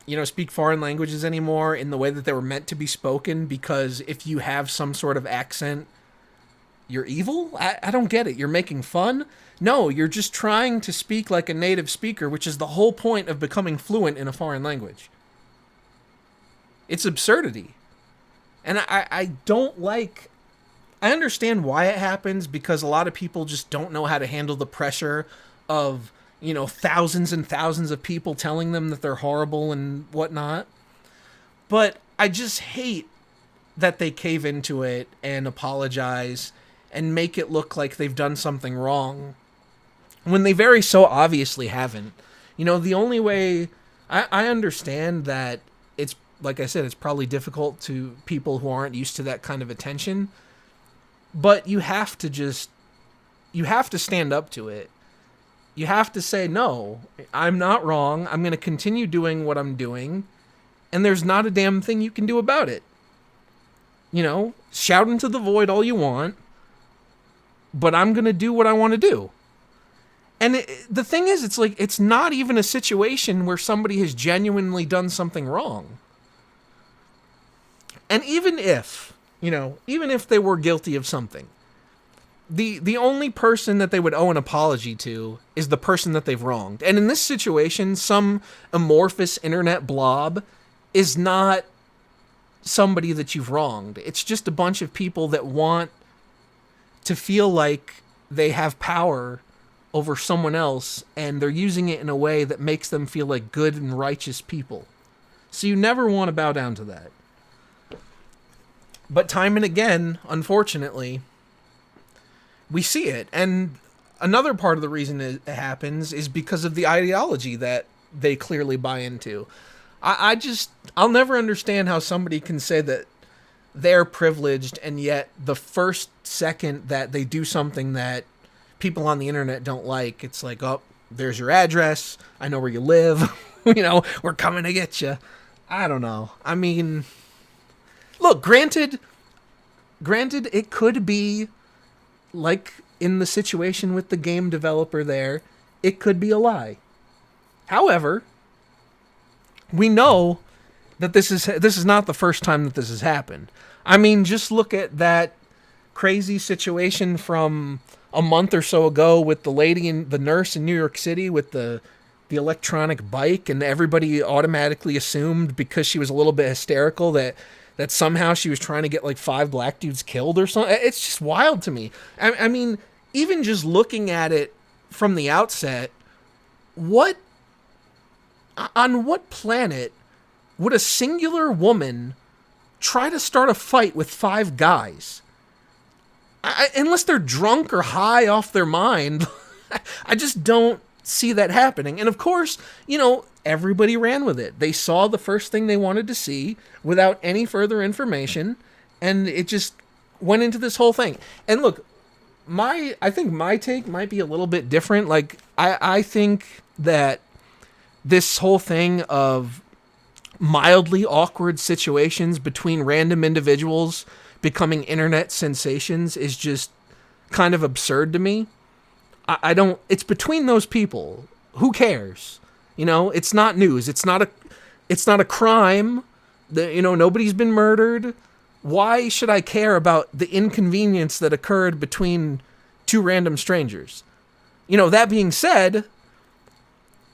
Speaker 1: you know, speak foreign languages anymore in the way that they were meant to be spoken, because if you have some sort of accent, you're evil? I don't get it. You're making fun? No, you're just trying to speak like a native speaker, which is the whole point of becoming fluent in a foreign language. It's absurdity. And I don't like... I understand why it happens, because a lot of people just don't know how to handle the pressure of, you know, thousands and thousands of people telling them that they're horrible and whatnot. But I just hate that they cave into it and apologize and make it look like they've done something wrong when they very so obviously haven't. You know, the only way... I understand that it's, like I said, it's probably difficult to people who aren't used to that kind of attention, but you have to stand up to it. You have to say, no, I'm not wrong. I'm going to continue doing what I'm doing, and there's not a damn thing you can do about it. You know, shout into the void all you want, but I'm going to do what I want to do. And the thing is, it's like, it's not even a situation where somebody has genuinely done something wrong. And even if, even if they were guilty of something, the only person that they would owe an apology to is the person that they've wronged. And in this situation, some amorphous internet blob is not somebody that you've wronged. It's just a bunch of people that want to feel like they have power over someone else, and they're using it in a way that makes them feel like good and righteous people. So you never want to bow down to that. But time and again, unfortunately, we see it. And another part of the reason it happens is because of the ideology that they clearly buy into. I'll never understand how somebody can say that they're privileged, and yet the first second that they do something that people on the internet don't like, it's like, oh, there's your address. I know where you live. We're coming to get you. I don't know. I mean, look, granted, it could be like in the situation with the game developer there, it could be a lie. However, we know that this is not the first time that this has happened. I mean, just look at that crazy situation from a month or so ago with the lady and the nurse in New York City with the electronic bike, and everybody automatically assumed because she was a little bit hysterical that somehow she was trying to get like 5 black dudes killed or something. It's just wild to me. I mean, even just looking at it from the outset, on what planet would a singular woman try to start a fight with 5 guys? Unless they're drunk or high off their mind, I just don't see that happening. And of course, everybody ran with it. They saw the first thing they wanted to see without any further information, and it just went into this whole thing. And look, I think my take might be a little bit different. Like, I think that this whole thing of mildly awkward situations between random individuals becoming internet sensations is just kind of absurd to me. I don't, it's between those people. Who cares? It's not news. It's not a crime. Nobody's been murdered. Why should I care about the inconvenience that occurred between 2 random strangers? That being said,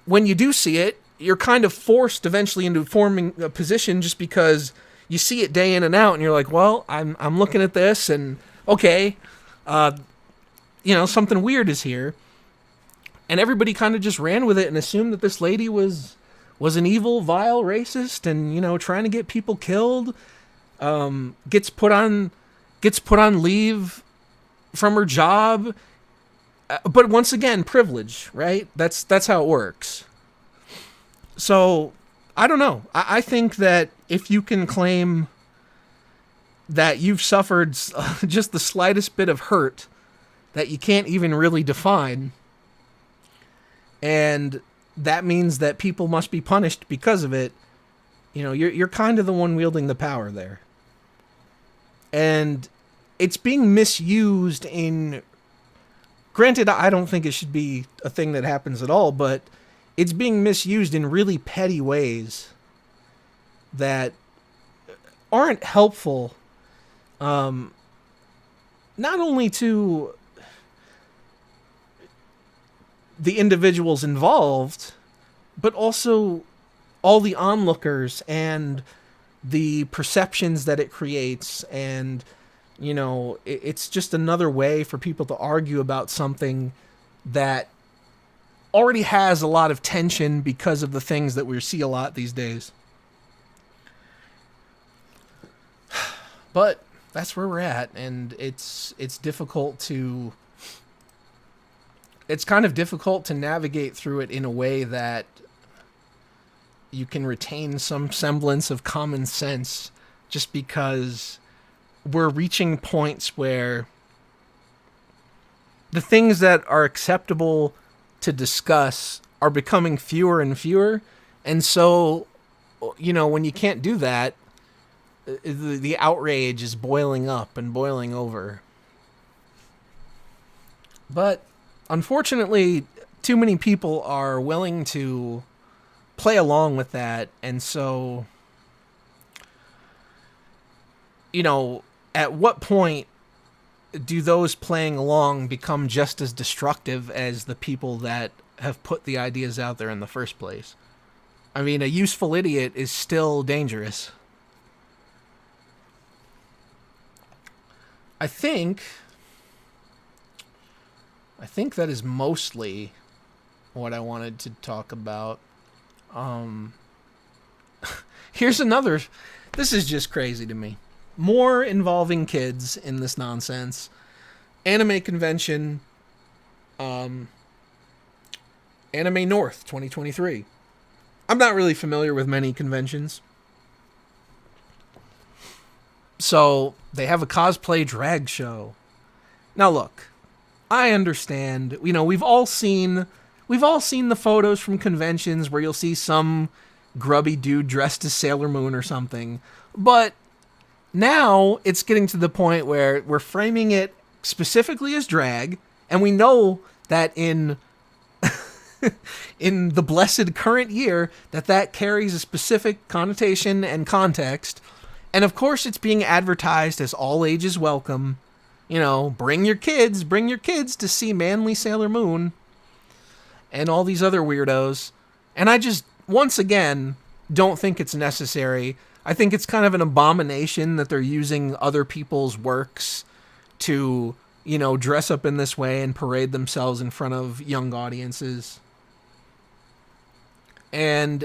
Speaker 1: when you do see it, you're kind of forced eventually into forming a position just because you see it day in and out, and you're like, well, I'm looking at this, and okay, something weird is here. And everybody kind of just ran with it and assumed that this lady was an evil, vile racist and, trying to get people killed. Gets put on leave from her job. But once again, privilege, right? That's how it works. So, I don't know. I think that if you can claim that you've suffered just the slightest bit of hurt that you can't even really define, and that means that people must be punished because of it, you're kind of the one wielding the power there. And it's being misused in... Granted, I don't think it should be a thing that happens at all, but it's being misused in really petty ways that aren't helpful, not only to the individuals involved, but also all the onlookers and the perceptions that it creates. And, it's just another way for people to argue about something that already has a lot of tension because of the things that we see a lot these days. But that's where we're at, and it's difficult to... It's kind of difficult to navigate through it in a way that you can retain some semblance of common sense, just because we're reaching points where the things that are acceptable to discuss are becoming fewer and fewer. And so, when you can't do that, the outrage is boiling up and boiling over. But unfortunately, too many people are willing to play along with that. And so, at what point do those playing along become just as destructive as the people that have put the ideas out there in the first place? I mean, a useful idiot is still dangerous. I think that is mostly what I wanted to talk about. Here's another. This is just crazy to me. More involving kids in this nonsense. Anime convention. Anime North 2023. I'm not really familiar with many conventions. So they have a cosplay drag show. Now look, I understand. We've all seen the photos from conventions where you'll see some grubby dude dressed as Sailor Moon or something. But now it's getting to the point where we're framing it specifically as drag, and we know that in the blessed current year that carries a specific connotation and context. And of course it's being advertised as all ages welcome. Bring your kids to see manly Sailor Moon and all these other weirdos. And I just, once again, don't think it's necessary. I think it's kind of an abomination that they're using other people's works to, dress up in this way and parade themselves in front of young audiences. And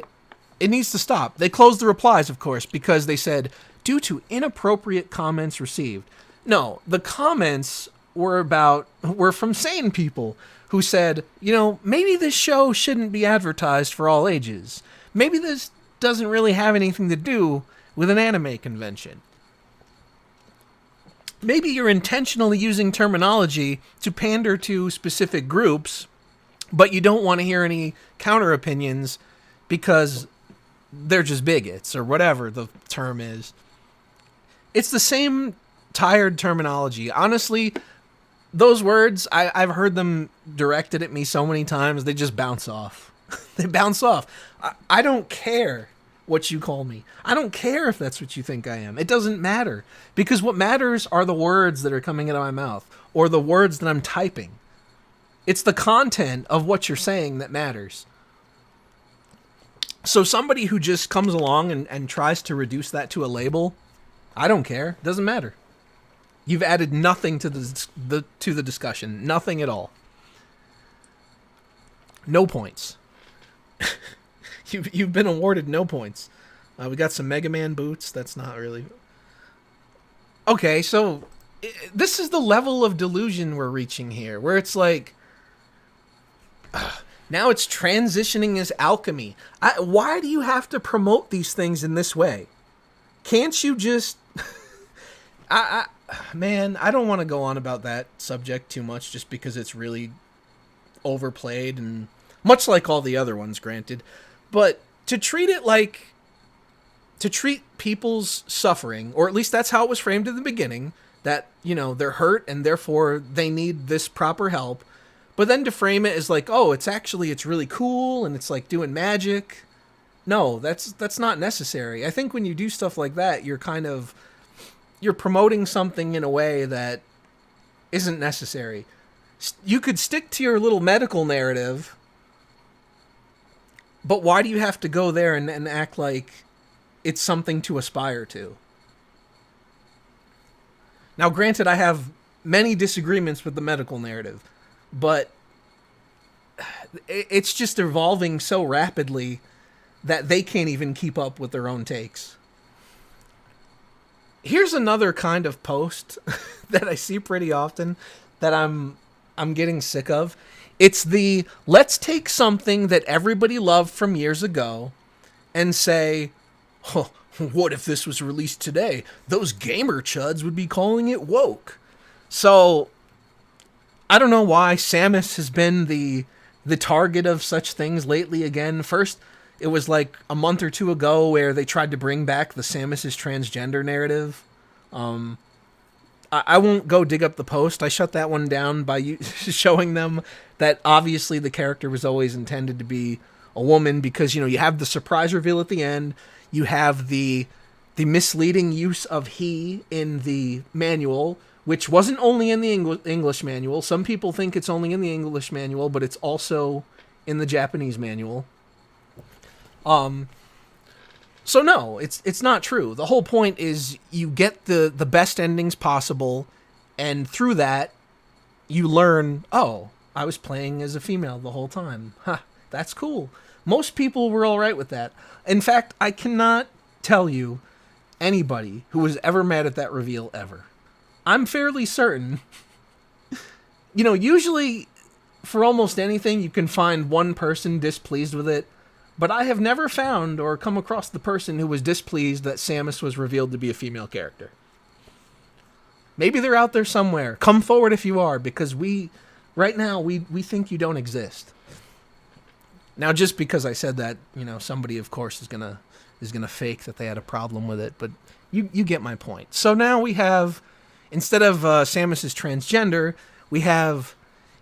Speaker 1: it needs to stop. They closed the replies, of course, because they said, due to inappropriate comments received. No, the comments were from sane people who said, maybe this show shouldn't be advertised for all ages. Maybe this doesn't really have anything to do with an anime convention. Maybe you're intentionally using terminology to pander to specific groups, but you don't want to hear any counter opinions because they're just bigots or whatever the term is. It's the same tired terminology. Honestly, those words, I've heard them directed at me so many times, they just bounce off. They bounce off. I don't care what you call me. I don't care if that's what you think I am. It doesn't matter. Because what matters are the words that are coming out of my mouth or the words that I'm typing. It's the content of what you're saying that matters. So somebody who just comes along and tries to reduce that to a label, I don't care. It doesn't matter. You've added nothing to the discussion. Nothing at all. No points. You've been awarded no points. We got some Mega Man boots. That's not really... Okay, so this is the level of delusion we're reaching here, where it's like... Now it's transitioning as alchemy. Why do you have to promote these things in this way? Can't you just... Man, I don't want to go on about that subject too much just because it's really overplayed and much like all the other ones, granted. But to treat people's suffering, or at least that's how it was framed in the beginning, that, they're hurt and therefore they need this proper help. But then to frame it as like, oh, it's really cool and it's like doing magic. No, that's not necessary. I think when you do stuff like that, you're promoting something in a way that isn't necessary. You could stick to your little medical narrative, but why do you have to go there and act like it's something to aspire to? Now, granted, I have many disagreements with the medical narrative, but it's just evolving so rapidly that they can't even keep up with their own takes. Here's another kind of post that I see pretty often that I'm getting sick of. It's the, let's take something that everybody loved from years ago and say, oh, what if this was released today? Those gamer chuds would be calling it woke. So, I don't know why Samus has been the the target of such things lately again. First, it was like a month or two ago where they tried to bring back the Samus is transgender narrative. I won't go dig up the post. I shut that one down by showing them that obviously the character was always intended to be a woman because, you have the surprise reveal at the end. You have the misleading use of he in the manual, which wasn't only in the English manual. Some people think it's only in the English manual, but it's also in the Japanese manual. So no, it's not true. The whole point is you get the best endings possible, and through that, you learn, oh, I was playing as a female the whole time. Ha, that's cool. Most people were all right with that. In fact, I cannot tell you anybody who was ever mad at that reveal ever. I'm fairly certain. Usually for almost anything, you can find one person displeased with it. But I have never found or come across the person who was displeased that Samus was revealed to be a female character. Maybe they're out there somewhere. Come forward if you are, because right now, we think you don't exist. Now, just because I said that, somebody, of course, is gonna fake that they had a problem with it. But you get my point. So now we have, instead of Samus is transgender, we have...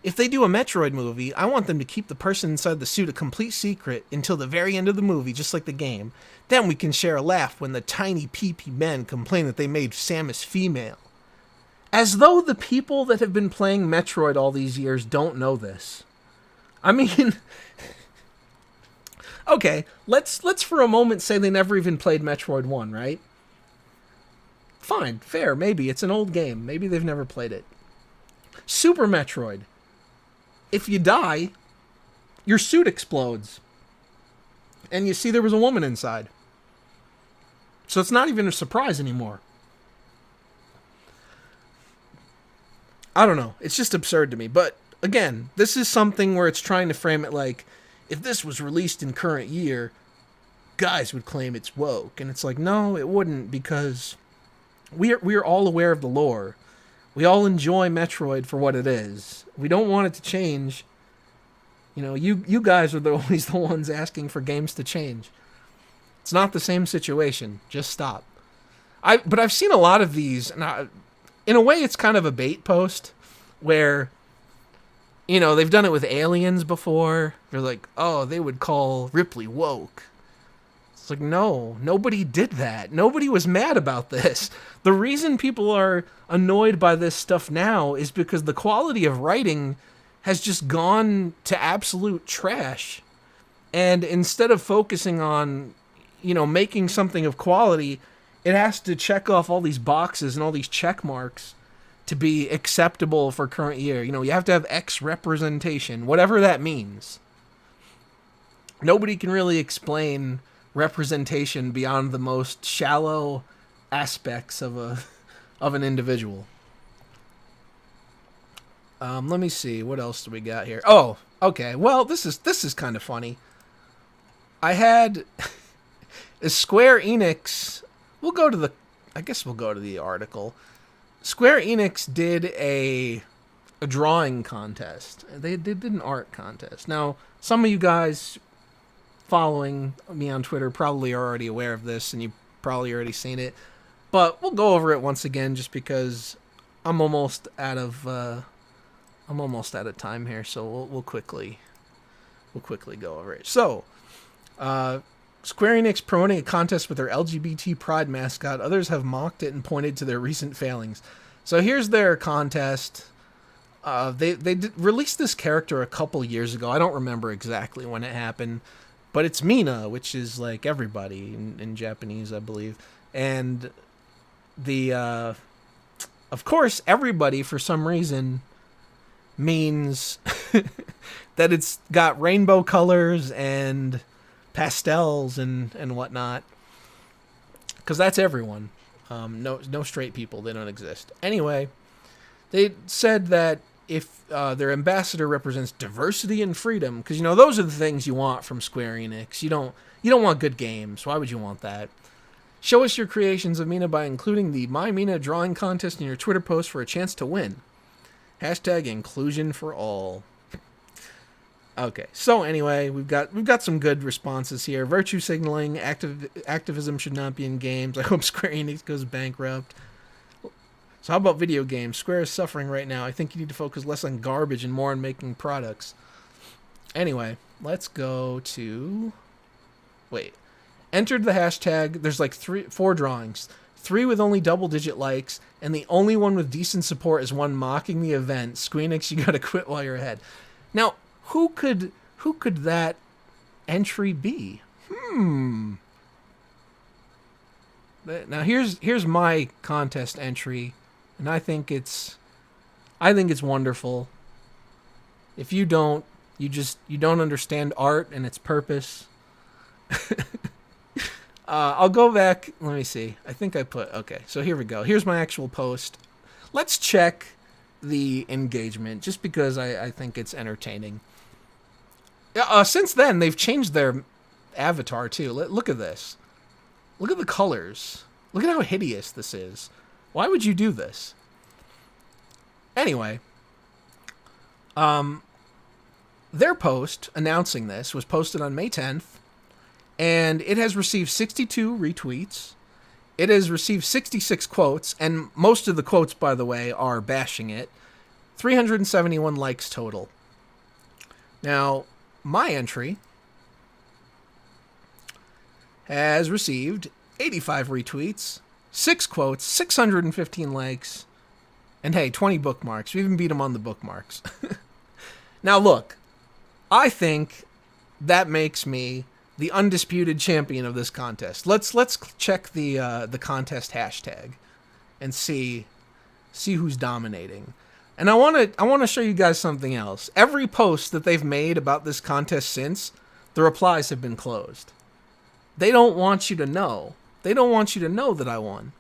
Speaker 1: If they do a Metroid movie, I want them to keep the person inside the suit a complete secret until the very end of the movie, just like the game. Then we can share a laugh when the tiny pee-pee men complain that they made Samus female. As though the people that have been playing Metroid all these years don't know this. I mean... Okay, let's for a moment say they never even played Metroid 1, right? Fine, fair, maybe. It's an old game. Maybe they've never played it. Super Metroid. If you die, your suit explodes. And you see there was a woman inside. So it's not even a surprise anymore. I don't know. It's just absurd to me. But, again, this is something where it's trying to frame it like, if this was released in current year, guys would claim it's woke. And it's like, no, it wouldn't, because we're all aware of the lore. We all enjoy Metroid for what it is. We don't want it to change. You guys are always the ones asking for games to change. It's not the same situation. Just stop. But I've seen a lot of these, and in a way it's kind of a bait post, where, they've done it with aliens before. They're like, oh, they would call Ripley woke. It's like, no, nobody did that. Nobody was mad about this. The reason people are annoyed by this stuff now is because the quality of writing has just gone to absolute trash. And instead of focusing on, making something of quality, it has to check off all these boxes and all these check marks to be acceptable for current year. You have to have X representation, whatever that means. Nobody can really explain representation beyond the most shallow aspects of an individual. Let me see, what else do we got here? Oh, okay. Well, this is kind of funny. I had Square Enix. I guess we'll go to the article. Square Enix did a drawing contest. They did an art contest. Now, some of you guys following me on Twitter probably are already aware of this, and you've probably already seen it. But we'll go over it once again, just because I'm almost out of time here. So we'll quickly go over it. So, Square Enix promoting a contest with their LGBT pride mascot. Others have mocked it and pointed to their recent failings. So here's their contest. They released this character a couple years ago. I don't remember exactly when it happened. But it's Mina, which is like everybody in Japanese, I believe. And of course, everybody, for some reason, means that it's got rainbow colors and pastels and whatnot. Because that's everyone. No straight people. They don't exist. Anyway, they said that if their ambassador represents diversity and freedom, because those are the things you want from Square Enix. You don't want good games. Why would you want that? Show us your creations of Mina by including the My Mina drawing contest in your Twitter post for a chance to win. # inclusion for all. Okay. So anyway, we've got some good responses here. Virtue signaling, activism should not be in games. I hope Square Enix goes bankrupt. So how about video games? Square is suffering right now. I think you need to focus less on garbage and more on making products. Anyway, let's go to... Wait. Entered the hashtag. There's like 4 drawings. 3 with only double-digit likes, and the only one with decent support is one mocking the event. Squeenix, you gotta quit while you're ahead. Now, who could that entry be? Now here's my contest entry, and I think it's wonderful. If you don't, you don't understand art and its purpose. I'll go back. Let me see. I think I put... Okay, so here we go. Here's my actual post. Let's check the engagement, just because I think it's entertaining. Since then, they've changed their avatar, too. Look at this. Look at the colors. Look at how hideous this is. Why would you do this? Anyway, their post announcing this was posted on May 10th. And it has received 62 retweets. It has received 66 quotes, and most of the quotes, by the way, are bashing it. 371 likes total. Now, my entry has received 85 retweets, 6 quotes, 615 likes, and hey, 20 bookmarks. We even beat them on the bookmarks. Now, look, I think that makes me the undisputed champion of this contest. Let's check the contest hashtag and see who's dominating. And I want to show you guys something else. Every post that they've made about this contest since, the replies have been closed. They don't want you to know. They don't want you to know that I won.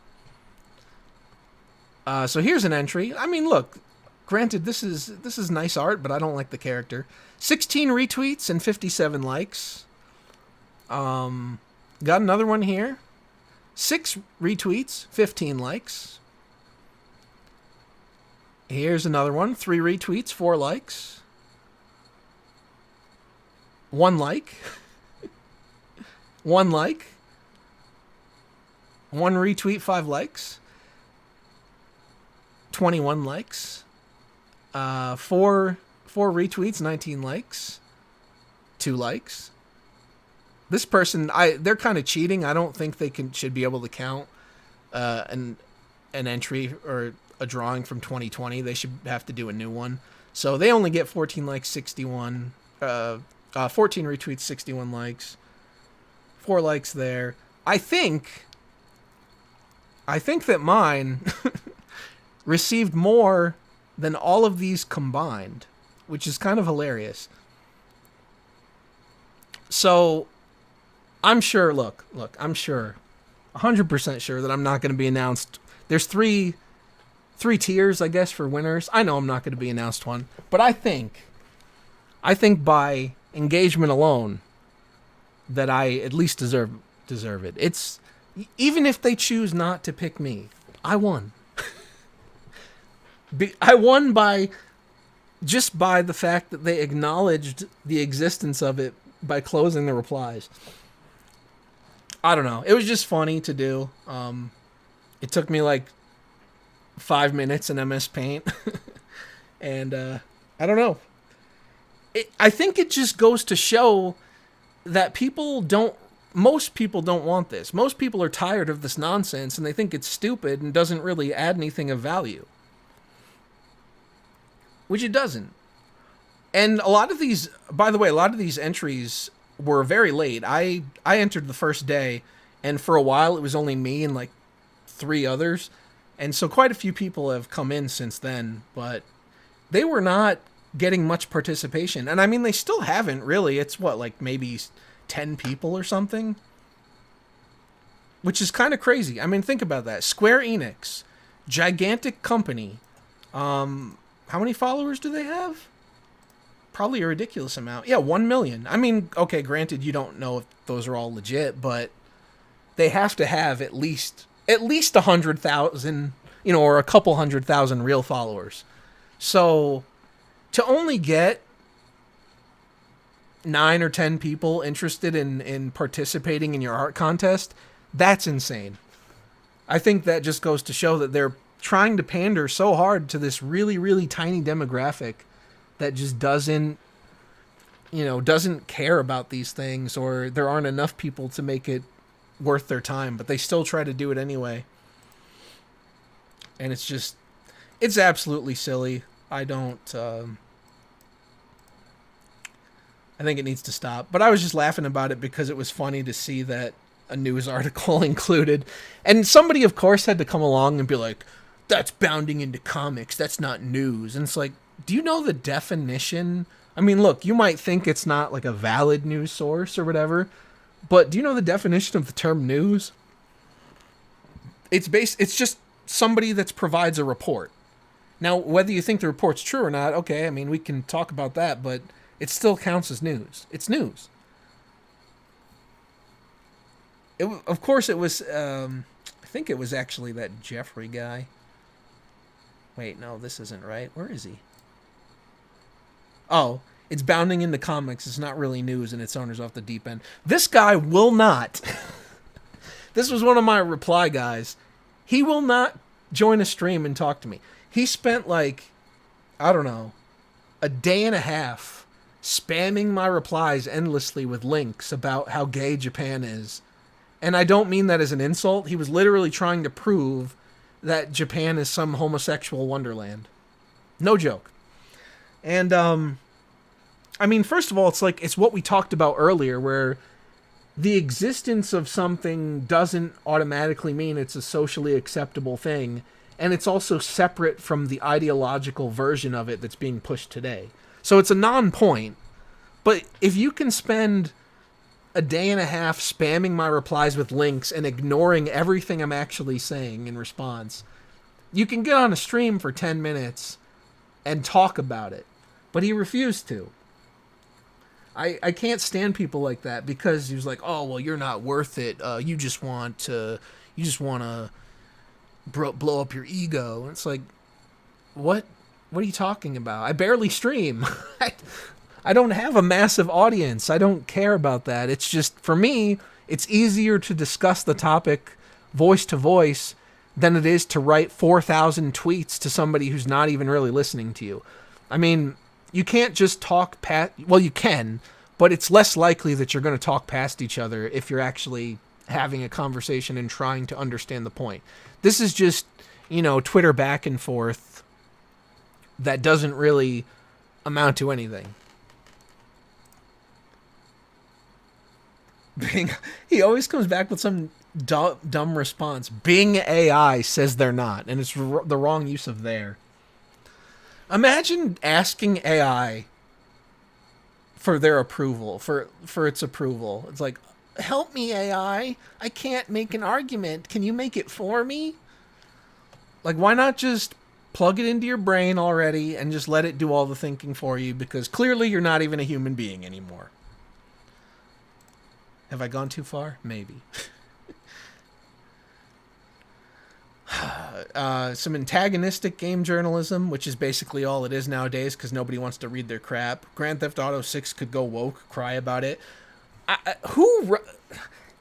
Speaker 1: So here's an entry. I mean, look, granted this is nice art, but I don't like the character. 16 retweets and 57 likes. Got another one here. 6 retweets, 15 likes. Here's another one. 3 retweets, 4 likes. 1 like. 1 like. 1 retweet, 5 likes. 21 likes. 4 retweets, 19 likes. 2 likes. This person, they're kind of cheating. I don't think they should be able to count an entry or a drawing from 2020. They should have to do a new one. So they only get 14 likes, 14 retweets, 61 likes, 4 likes there. I think that mine received more than all of these combined, which is kind of hilarious. So I'm sure, look, I'm sure, 100% sure that I'm not going to be announced. There's three tiers, I guess, for winners. I know I'm not going to be announced one, but I think by engagement alone that I at least deserve it. It's, even if they choose not to pick me, I won. I won just by the fact that they acknowledged the existence of it by closing the replies. I don't know. It was just funny to do. It took me like 5 minutes in MS Paint. And I don't know. I think it just goes to show that most people don't want this. Most people are tired of this nonsense and they think it's stupid and doesn't really add anything of value. Which it doesn't. And a lot of these entries were very late. I entered the first day, and for a while it was only me and like 3 others. And so quite a few people have come in since then, but they were not getting much participation. And I mean, they still haven't really. It's like maybe 10 people or something? Which is kind of crazy. I mean, think about that. Square Enix, gigantic company. How many followers do they have? Probably a ridiculous amount. Yeah, 1 million. I mean, okay, granted, you don't know if those are all legit, but they have to have at least 100,000, or a couple 100,000 real followers. So to only get 9 or 10 people interested in participating in your art contest, that's insane. I think that just goes to show that they're trying to pander so hard to this really, really tiny demographic that just doesn't care about these things, or there aren't enough people to make it worth their time, but they still try to do it anyway. And it's absolutely silly. I think it needs to stop. But I was just laughing about it because it was funny to see that a news article included. And somebody, of course, had to come along and be like, that's bounding into comics. That's not news. And it's like, do you know the definition? I mean, look, you might think it's not like a valid news source or whatever, but do you know the definition of the term news? It's just somebody that provides a report. Now, whether you think the report's true or not, okay, I mean, we can talk about that, but it still counts as news. It's news. Of course, it was, I think it was actually that Jeffrey guy. Wait, no, this isn't right. Where is he? Oh, it's bounding into comics. It's not really news, and its owner's off the deep end. This guy will not. This was one of my reply guys. He will not join a stream and talk to me. He spent like, I don't know, a day and a half spamming my replies endlessly with links about how gay Japan is. And I don't mean that as an insult. He was literally trying to prove that Japan is some homosexual wonderland. No joke. And, I mean, first of all, it's what we talked about earlier, where the existence of something doesn't automatically mean it's a socially acceptable thing. And it's also separate from the ideological version of it that's being pushed today. So it's a non-point. But if you can spend a day and a half spamming my replies with links and ignoring everything I'm actually saying in response, you can get on a stream for 10 minutes and talk about it. But he refused to. I can't stand people like that, because he was like, oh, well, you're not worth it. You just want to blow up your ego. And it's like, what are you talking about? I barely stream. I don't have a massive audience. I don't care about that. It's just, for me, it's easier to discuss the topic voice to voice than it is to write 4,000 tweets to somebody who's not even really listening to you. I mean, you can't just talk past... Well, you can, but it's less likely that you're going to talk past each other if you're actually having a conversation and trying to understand the point. This is just, Twitter back and forth that doesn't really amount to anything. He always comes back with some dumb response. Bing AI says they're not, and it's the wrong use of their. Imagine asking AI for their approval, for its approval. It's like, help me, AI. I can't make an argument. Can you make it for me? Like, why not just plug it into your brain already and just let it do all the thinking for you? Because clearly you're not even a human being anymore. Have I gone too far? Maybe. Some antagonistic game journalism, which is basically all it is nowadays because nobody wants to read their crap. Grand Theft Auto 6 could go woke, cry about it.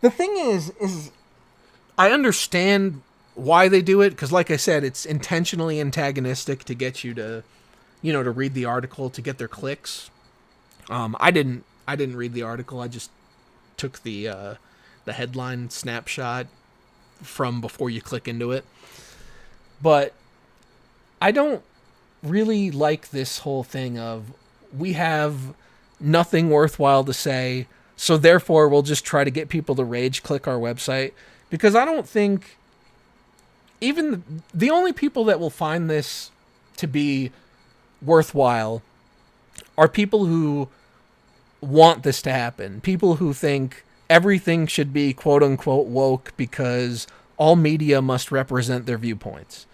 Speaker 1: The thing is I understand why they do it, because like I said, it's intentionally antagonistic to get you to, to read the article, to get their clicks. I didn't read the article. I just took the headline snapshot from before you click into it. But I don't really like this whole thing of, we have nothing worthwhile to say, so therefore we'll just try to get people to rage click our website. Because I don't think, even the only people that will find this to be worthwhile are people who want this to happen. People who think everything should be quote unquote woke because all media must represent their viewpoints.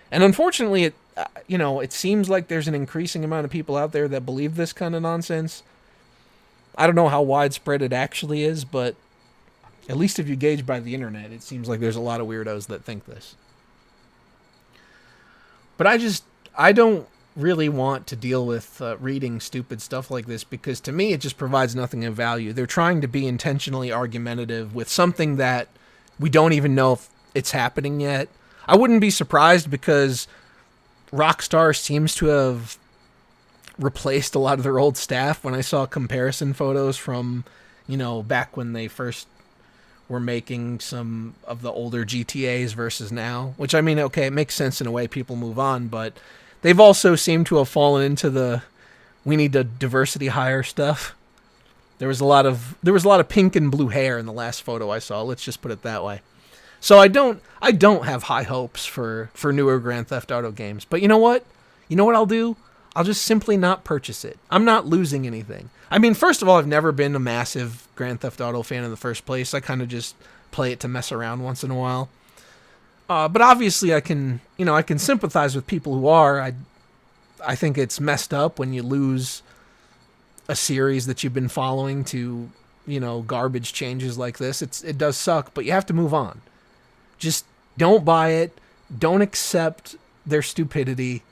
Speaker 1: And unfortunately, it seems like there's an increasing amount of people out there that believe this kind of nonsense. I don't know how widespread it actually is, but at least if you gauge by the internet, it seems like there's a lot of weirdos that think this. But I don't really want to deal with reading stupid stuff like this, because to me it just provides nothing of value. They're trying to be intentionally argumentative with something that we don't even know if it's happening yet. I wouldn't be surprised, because Rockstar seems to have replaced a lot of their old staff. When I saw comparison photos from, back when they first were making some of the older GTAs versus now, which, I mean, okay, it makes sense in a way, people move on, but they've also seemed to have fallen into the we need to diversity hire stuff. There was a lot of pink and blue hair in the last photo I saw. Let's just put it that way. So I don't have high hopes for newer Grand Theft Auto games. But you know what? You know what I'll do? I'll just simply not purchase it. I'm not losing anything. I mean, first of all, I've never been a massive Grand Theft Auto fan in the first place. I kind of just play it to mess around once in a while. But obviously I can sympathize with people who are. I think it's messed up when you lose a series that you've been following to, garbage changes like this. It does suck, but you have to move on. Just don't buy it. Don't accept their stupidity.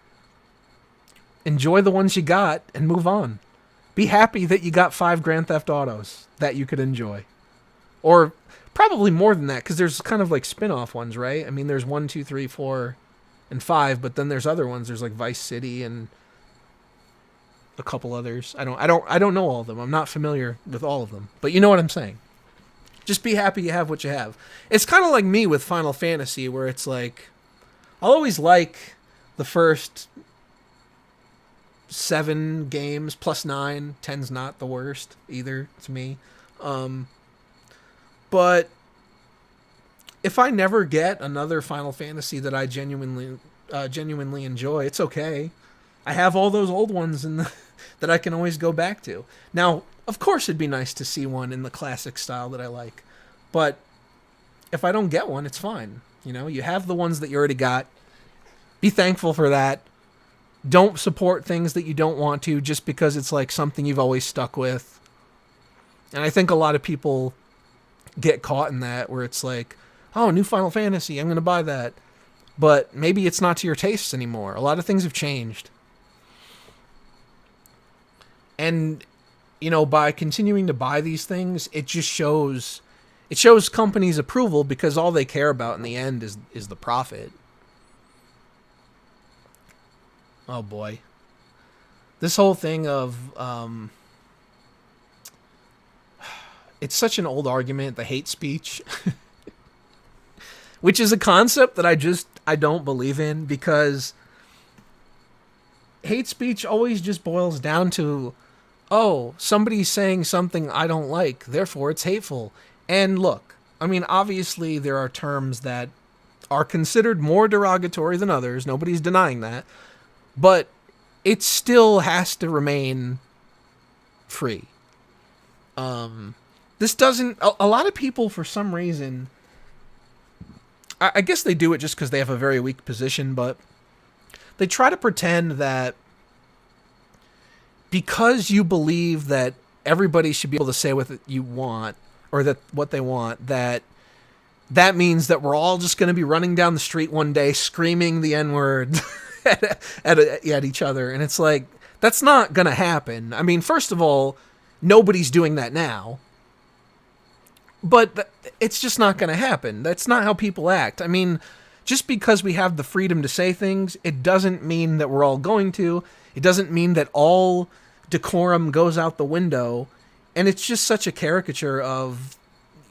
Speaker 1: Enjoy the ones you got and move on. Be happy that you got 5 Grand Theft Autos that you could enjoy. Or probably more than that, because there's kind of like spin-off ones, right? I mean, there's 1, 2, 3, 4, and 5, but then there's other ones. There's like Vice City and a couple others. I don't know all of them. I'm not familiar with all of them, but you know what I'm saying. Just be happy you have what you have. It's kind of like me with Final Fantasy, where it's like, I'll always like the first 7 games plus 9. 10's not the worst either to me. But if I never get another Final Fantasy that I genuinely enjoy, it's okay. I have all those old ones that I can always go back to. Now, of course, it'd be nice to see one in the classic style that I like. But if I don't get one, it's fine. You have the ones that you already got. Be thankful for that. Don't support things that you don't want to just because it's like something you've always stuck with. And I think a lot of people get caught in that, where it's like, oh, new Final Fantasy, I'm going to buy that. But maybe it's not to your tastes anymore. A lot of things have changed. And, by continuing to buy these things, it just shows companies approval, because all they care about in the end is the profit. Oh boy. This whole thing of, it's such an old argument, the hate speech, which is a concept that I don't believe in, because hate speech always just boils down to, oh, somebody's saying something I don't like, therefore it's hateful. And look, I mean, obviously there are terms that are considered more derogatory than others. Nobody's denying that. But it still has to remain free. This doesn't... A lot of people, for some reason... I guess they do it just because they have a very weak position, but they try to pretend that because you believe that everybody should be able to say what you want, or that what they want, that means that we're all just going to be running down the street one day screaming the N-word at each other. And it's like, that's not going to happen. I mean, first of all, nobody's doing that now. But it's just not going to happen. That's not how people act. I mean, just because we have the freedom to say things, it doesn't mean that we're all going to. It doesn't mean that all decorum goes out the window. And it's just such a caricature of,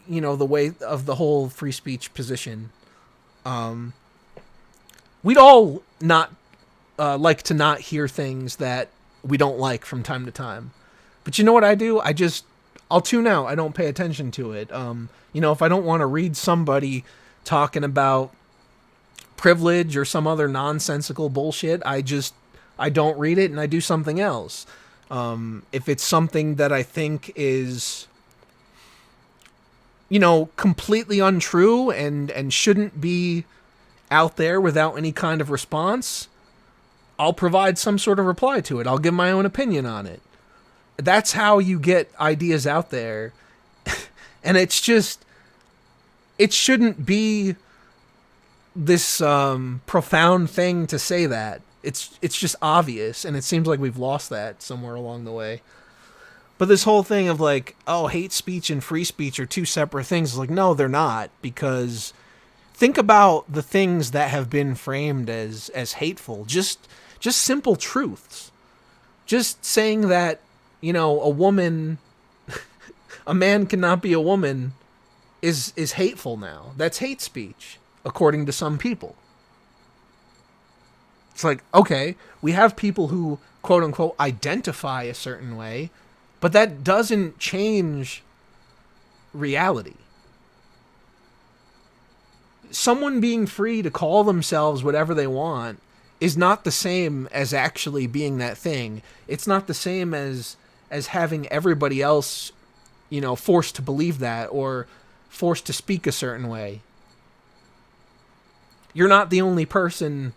Speaker 1: the way of the whole free speech position. We'd all not like to not hear things that we don't like from time to time. But you know what I do? I'll tune out. I don't pay attention to it. If I don't want to read somebody talking about privilege or some other nonsensical bullshit, I don't read it and I do something else. If it's something that I think is, completely untrue and shouldn't be out there without any kind of response, I'll provide some sort of reply to it. I'll give my own opinion on it. That's how you get ideas out there. And it shouldn't be this profound thing to say that. It's just obvious, and it seems like we've lost that somewhere along the way. But this whole thing of like, oh, hate speech and free speech are two separate things. It's like, no, they're not, because think about the things that have been framed as hateful. Just simple truths. Just saying that, a woman, a man cannot be a woman is hateful now. That's hate speech, according to some people. It's like, okay, we have people who, quote unquote, identify a certain way, but that doesn't change reality. Someone being free to call themselves whatever they want is not the same as actually being that thing. It's not the same as having everybody else, forced to believe that or forced to speak a certain way. You're not the only person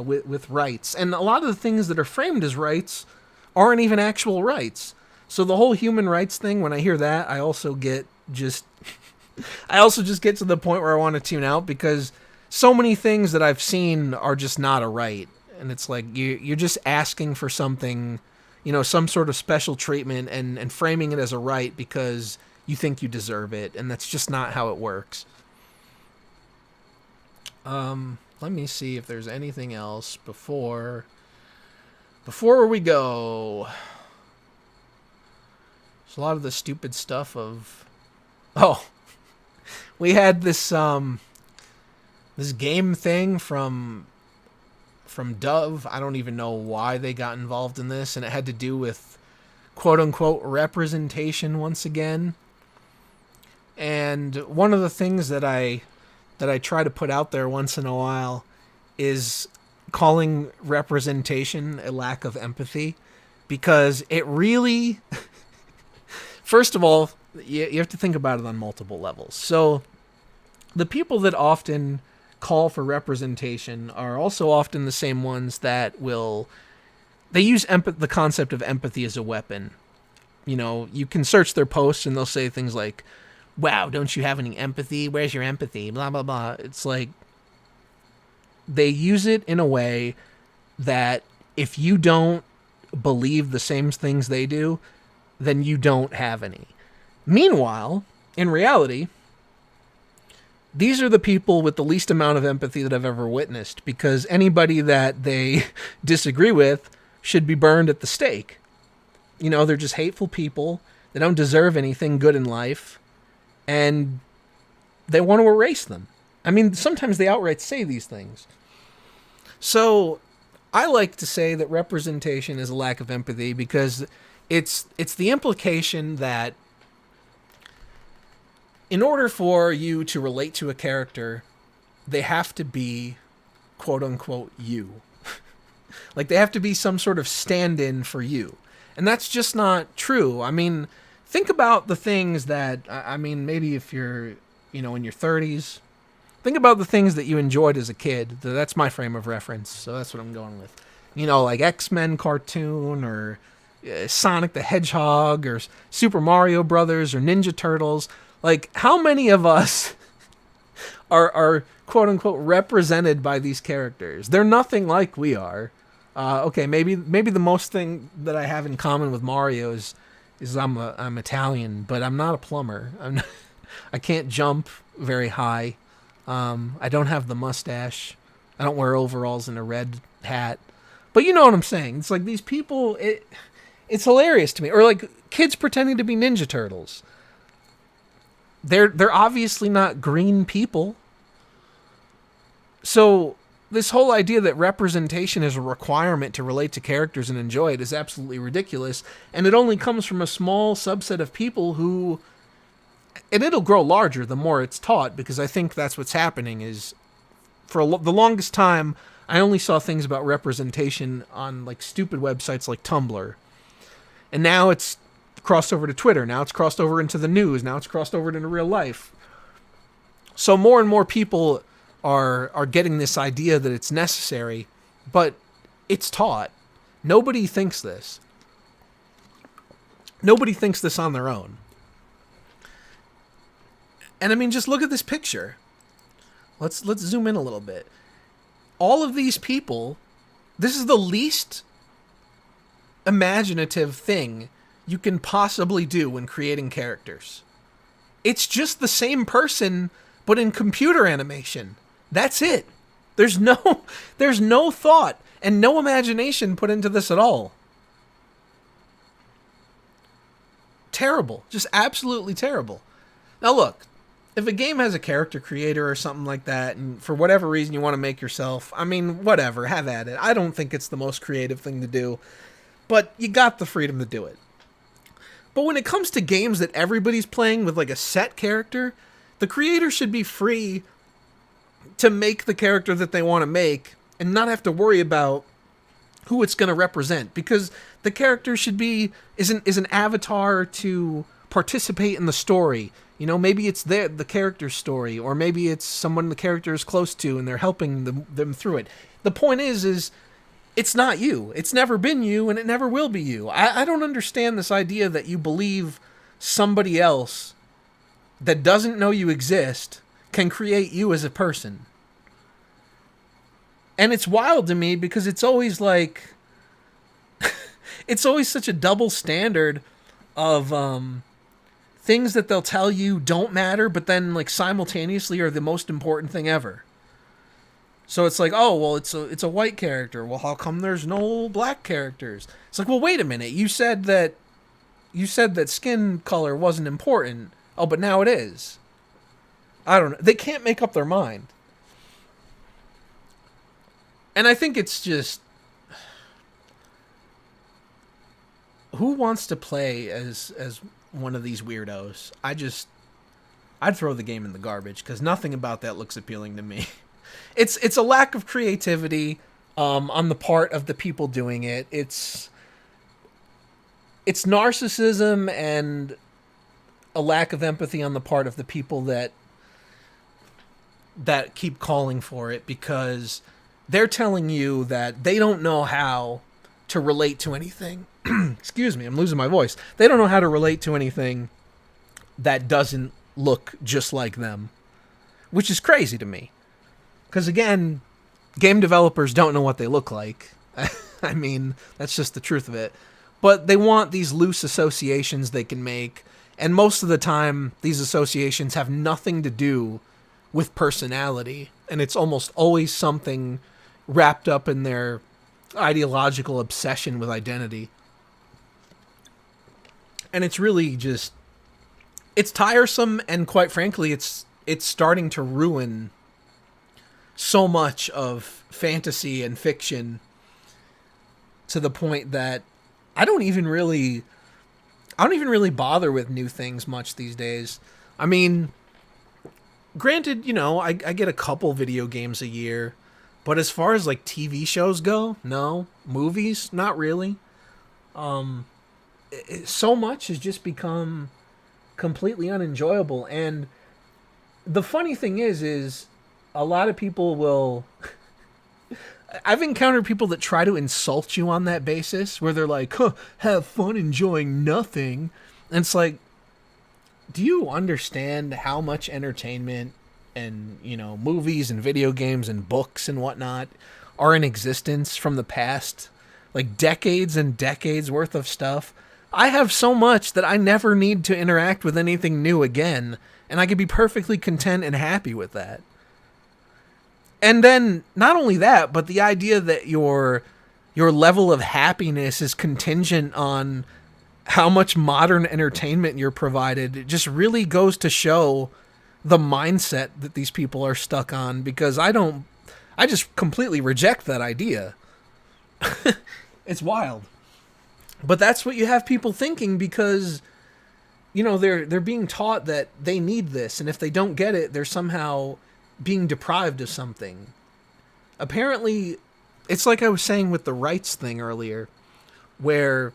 Speaker 1: with rights. And a lot of the things that are framed as rights aren't even actual rights. So the whole human rights thing, when I hear that, I also just get to the point where I want to tune out, because so many things that I've seen are just not a right. And it's like you're just asking for something, some sort of special treatment and framing it as a right because you think you deserve it. And that's just not how it works. Let me see if there's anything else before we go. There's a lot of the stupid stuff of, we had this game thing from Dove. I don't even know why they got involved in this, and it had to do with quote unquote representation once again. And one of the things that I try to put out there once in a while is calling representation a lack of empathy, because it really, first of all, you have to think about it on multiple levels. So the people that often call for representation are also often the same ones that they use the concept of empathy as a weapon. You can search their posts and they'll say things like, wow, don't you have any empathy? Where's your empathy? Blah, blah, blah. It's like they use it in a way that if you don't believe the same things they do, then you don't have any. Meanwhile, in reality, these are the people with the least amount of empathy that I've ever witnessed, because anybody that they disagree with should be burned at the stake. They're just hateful people. They don't deserve anything good in life. And they want to erase them. I mean, sometimes they outright say these things. So I like to say that representation is a lack of empathy, because it's the implication that in order for you to relate to a character, they have to be, quote unquote, you. Like they have to be some sort of stand-in for you. And that's just not true. I mean, think about the things that, maybe if you're, in your 30s, think about the things that you enjoyed as a kid. That's my frame of reference, so that's what I'm going with. Like X-Men cartoon, or Sonic the Hedgehog, or Super Mario Brothers, or Ninja Turtles. Like, how many of us are quote-unquote represented by these characters? They're nothing like we are. Okay, maybe the most thing that I have in common with Mario is I'm Italian, but I'm not a plumber. I can't jump very high. I don't have the mustache. I don't wear overalls and a red hat. But you know what I'm saying. It's like these people, it's hilarious to me. Or like kids pretending to be Ninja Turtles. They're obviously not green people. So this whole idea that representation is a requirement to relate to characters and enjoy it is absolutely ridiculous. And it only comes from a small subset of people who... And it'll grow larger the more it's taught, because I think that's what's happening is... For the longest time, I only saw things about representation on like stupid websites like Tumblr. And now it's crossed over to Twitter. Now it's crossed over into the news. Now it's crossed over into real life. So more and more people are getting this idea that it's necessary, but it's taught. Nobody thinks this. Nobody thinks this on their own. And I mean, just look at this picture. Let's zoom in a little bit. All of these people This is the least imaginative thing you can possibly do when creating characters. It's just the same person, but in computer animation. That's it. There's no thought and no imagination put into this at all. Terrible. Just absolutely terrible. Now look, if a game has a character creator or something like that, and for whatever reason you want to make yourself, I mean, whatever, have at it. I don't think it's the most creative thing to do, but you got the freedom to do it. But when it comes to games that everybody's playing with like a set character, the creator should be free to make the character that they want to make and not have to worry about who it's going to represent, because the character should be is an avatar to participate in the story. You know, maybe it's the character's story, or maybe it's someone the character is close to and they're helping them through it. The point is it's not you. It's never been you, and it never will be you. I don't understand this idea that you believe somebody else that doesn't know you exist can create you as a person. And it's wild to me because it's always like... it's always such a double standard of things that they'll tell you don't matter, but then like simultaneously are the most important thing ever. So it's like, oh, well, it's a white character. Well, how come there's no black characters? It's like, well, wait a minute. You said that skin color wasn't important. Oh, but now it is. I don't know. They can't make up their mind. And I think it's just... who wants to play as one of these weirdos? I'd throw the game in the garbage, because nothing about that looks appealing to me. It's a lack of creativity on the part of the people doing it. It's narcissism and a lack of empathy on the part of the people that keep calling for it, because they're telling you that they don't know how to relate to anything. Excuse me, I'm losing my voice. They don't know how to relate to anything that doesn't look just like them, which is crazy to me. Because again, game developers don't know what they look like. I mean, that's just the truth of it. But they want these loose associations they can make, and most of the time, these associations have nothing to do with personality, and it's almost always something wrapped up in their ideological obsession with identity. And it's really just... it's tiresome, and quite frankly, it's starting to ruin so much of fantasy and fiction, to the point that I don't even really bother with new things much these days. I mean, granted, you know, I get a couple video games a year, but as far as like TV shows go, no. Movies, not really. So much has just become completely unenjoyable. And the funny thing is a lot of people will... I've encountered people that try to insult you on that basis, where they're like, huh, have fun enjoying nothing. And it's like, do you understand how much entertainment and, you know, movies and video games and books and whatnot are in existence from the past? Like decades and decades worth of stuff. I have so much that I never need to interact with anything new again, and I could be perfectly content and happy with that. And then, not only that, but the idea that your level of happiness is contingent on how much modern entertainment you're provided, it just really goes to show the mindset that these people are stuck on, because I just completely reject that idea. It's wild. But that's what you have people thinking, because, you know, they're being taught that they need this, and if they don't get it, they're somehow being deprived of something. Apparently, it's like I was saying with the rights thing earlier, where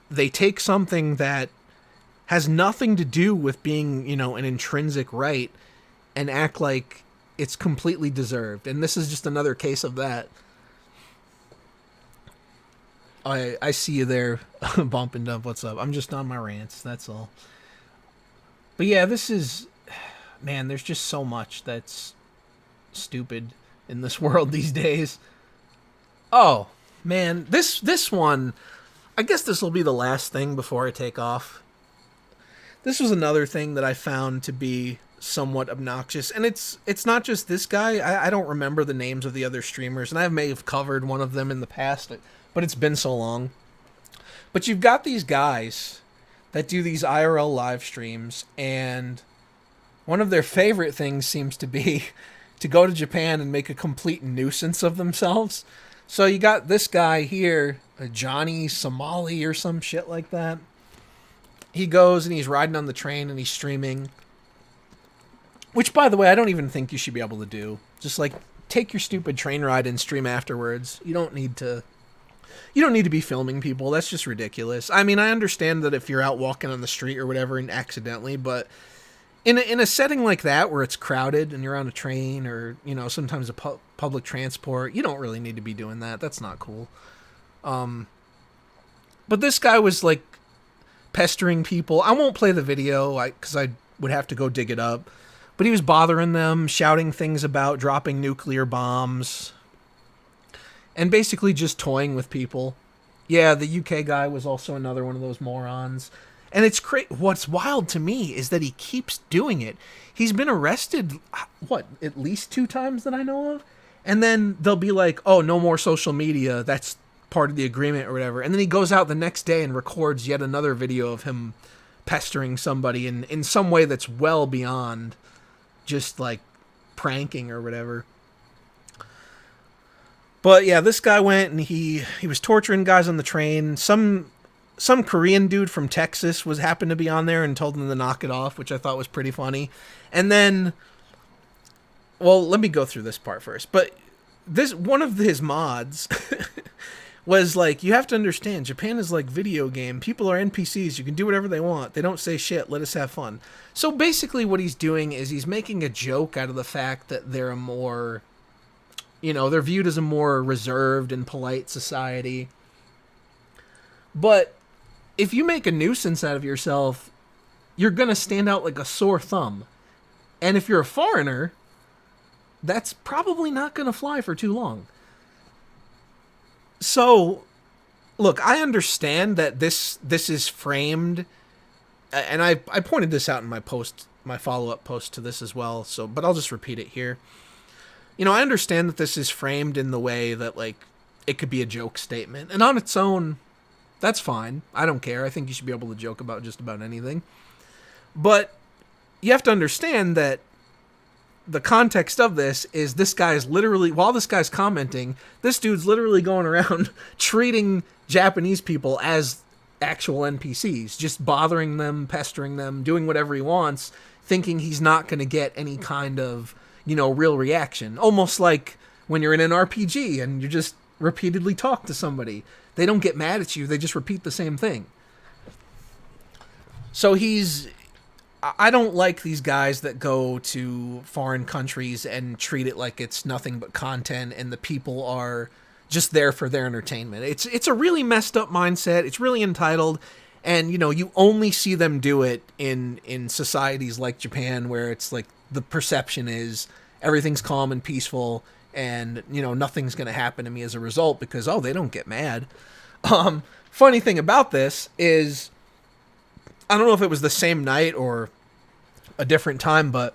Speaker 1: they take something that has nothing to do with being, you know, an intrinsic right, and act like it's completely deserved. And this is just another case of that. I see you there, Bump and Dump. What's up? I'm just on my rants, that's all. But yeah, this is... man, there's just so much that's stupid in this world these days. Oh, man, this one, I guess this will be the last thing before I take off. This was another thing that I found to be somewhat obnoxious, and it's not just this guy. I don't remember the names of the other streamers, and I may have covered one of them in the past, but it's been so long. But you've got these guys that do these IRL live streams, and one of their favorite things seems to be to go to Japan and make a complete nuisance of themselves. So you got this guy here, a Johnny Somali or some shit like that. He goes and he's riding on the train and he's streaming. Which, by the way, I don't even think you should be able to do. Just like take your stupid train ride and stream afterwards. You don't need to be filming people. That's just ridiculous. I mean, I understand that if you're out walking on the street or whatever and accidentally, but in a setting like that where it's crowded and you're on a train or, you know, sometimes a public transport, you don't really need to be doing that. That's not cool. But this guy was like pestering people. I won't play the video because I would have to go dig it up. But he was bothering them, shouting things about dropping nuclear bombs, and basically just toying with people. Yeah, the UK guy was also another one of those morons. And it's what's wild to me is that he keeps doing it. He's been arrested, at least 2 times that I know of? And then they'll be like, oh, no more social media. That's part of the agreement or whatever. And then he goes out the next day and records yet another video of him pestering somebody in some way that's well beyond just like pranking or whatever. But yeah, this guy went and he was torturing guys on the train. Some Korean dude from Texas happened to be on there and told him to knock it off, which I thought was pretty funny. And then, well, let me go through this part first. But this one of his mods was like, you have to understand, Japan is like video game. People are NPCs. You can do whatever they want. They don't say shit. Let us have fun. So basically what he's doing is he's making a joke out of the fact that they're a more, you know, they're viewed as a more reserved and polite society. But if you make a nuisance out of yourself, you're going to stand out like a sore thumb. And if you're a foreigner, that's probably not going to fly for too long. So, look, I understand that this is framed, and I pointed this out in my follow-up post to this as well, but I'll just repeat it here. You know, I understand that this is framed in the way that, like, it could be a joke statement, and on its own, that's fine. I don't care. I think you should be able to joke about just about anything. But you have to understand that the context of this is this guy's literally, while this guy's commenting, this dude's literally going around treating Japanese people as actual NPCs, just bothering them, pestering them, doing whatever he wants, thinking he's not going to get any kind of, you know, real reaction. Almost like when you're in an RPG and you just repeatedly talk to somebody. They don't get mad at you, they just repeat the same thing. So I don't like these guys that go to foreign countries and treat it like it's nothing but content and the people are just there for their entertainment. It's a really messed up mindset. It's really entitled. And, you know, you only see them do it in societies like Japan where it's like the perception is everything's calm and peaceful and, you know, nothing's going to happen to me as a result because, oh, they don't get mad. Funny thing about this is, I don't know if it was the same night or a different time, but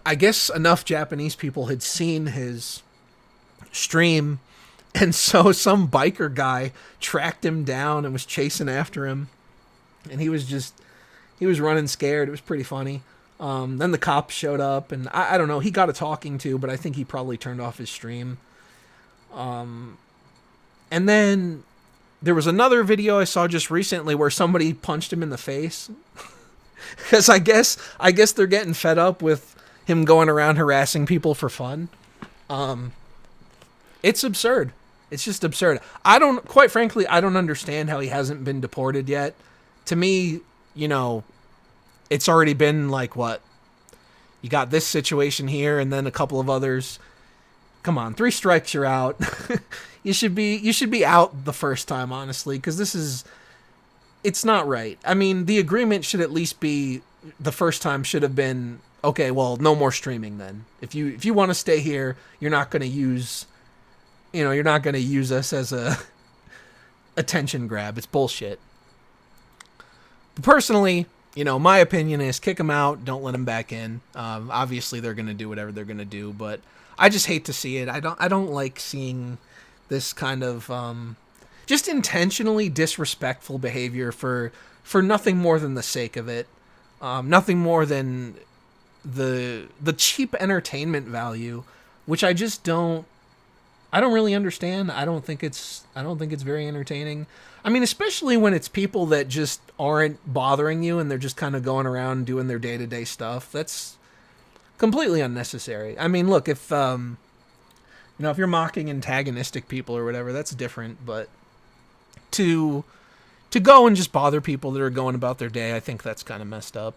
Speaker 1: I guess enough Japanese people had seen his stream, and so some biker guy tracked him down and was chasing after him, and he was running scared. It was pretty funny. Then the cops showed up, and I don't know, he got a talking to, but I think he probably turned off his stream. And then there was another video I saw just recently where somebody punched him in the face. Because I guess they're getting fed up with him going around harassing people for fun. It's absurd. It's just absurd. Quite frankly, I don't understand how he hasn't been deported yet. To me, you know, it's already been like, what? You got this situation here and then a couple of others. Come on, 3 strikes, you're out. You should be out the first time, honestly, because it's not right. I mean, the agreement should at least be, the first time should have been, okay, well, no more streaming then. If you want to stay here, you're not going to use you're not going to use us as a attention grab. It's bullshit. Personally, my opinion is kick them out. Don't let them back in. Obviously, they're going to do whatever they're going to do, but I just hate to see it. I don't like seeing this kind of just intentionally disrespectful behavior for nothing more than the sake of it. Nothing more than the cheap entertainment value, which I don't really understand. I don't think it's very entertaining. I mean, especially when it's people that just aren't bothering you and they're just kind of going around doing their day-to-day stuff. That's completely unnecessary. I mean, look, if if you're mocking antagonistic people or whatever, that's different, but to go and just bother people that are going about their day, I think that's kind of messed up.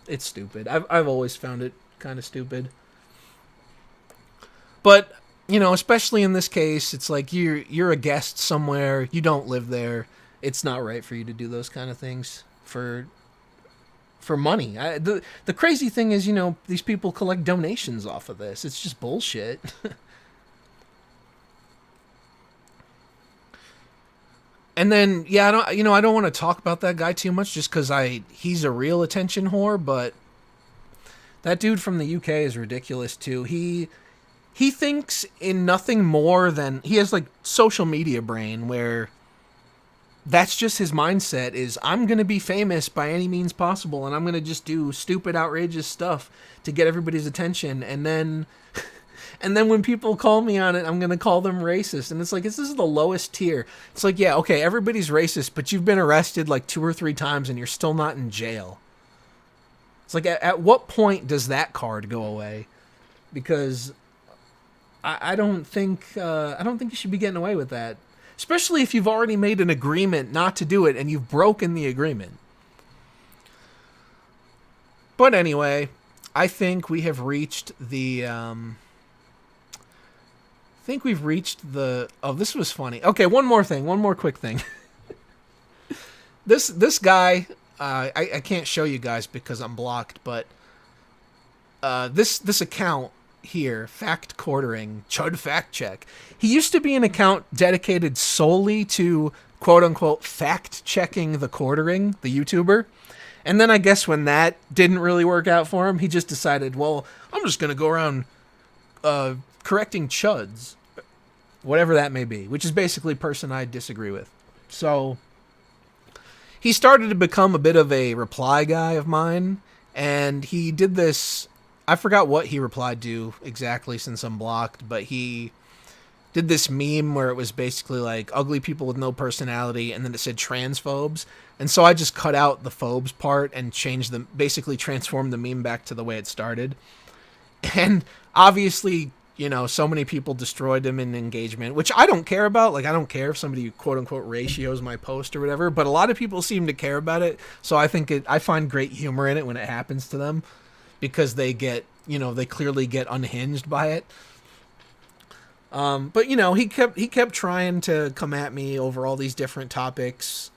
Speaker 1: It's stupid. I've always found it kind of stupid. But especially in this case, it's like you're a guest somewhere, you don't live there. It's not right for you to do those kind of things for money. The crazy thing is, these people collect donations off of this. It's just bullshit. And then, I don't want to talk about that guy too much just because he's a real attention whore, but that dude from the UK is ridiculous too. He thinks in nothing more than, he has like social media brain where that's just his mindset is, I'm going to be famous by any means possible and I'm going to just do stupid, outrageous stuff to get everybody's attention. And then when people call me on it, I'm going to call them racist. And it's like, this is the lowest tier. It's like, yeah, okay, everybody's racist, but you've been arrested like 2 or 3 times and you're still not in jail. It's like, at what point does that card go away? Because I don't think you should be getting away with that, especially if you've already made an agreement not to do it and you've broken the agreement. But anyway, I think we have reached the. Oh, this was funny. Okay, one more quick thing. This guy, I can't show you guys because I'm blocked, but this account here, Fact Quartering, Chud Fact Check. He used to be an account dedicated solely to quote unquote fact checking the quartering, the YouTuber. And then I guess when that didn't really work out for him, he just decided, well, I'm just gonna go around correcting chuds, whatever that may be, which is basically a person I disagree with. So he started to become a bit of a reply guy of mine, and he did this. I forgot what he replied to exactly since I'm blocked, but he did this meme where it was basically like ugly people with no personality, and then it said transphobes. And so I just cut out the phobes part and changed them, basically transformed the meme back to the way it started. And obviously, so many people destroyed him in engagement, which I don't care about. Like, I don't care if somebody quote unquote ratios my post or whatever, but a lot of people seem to care about it. So I find great humor in it when it happens to them, because they get, they clearly get unhinged by it. But he kept trying to come at me over all these different topics,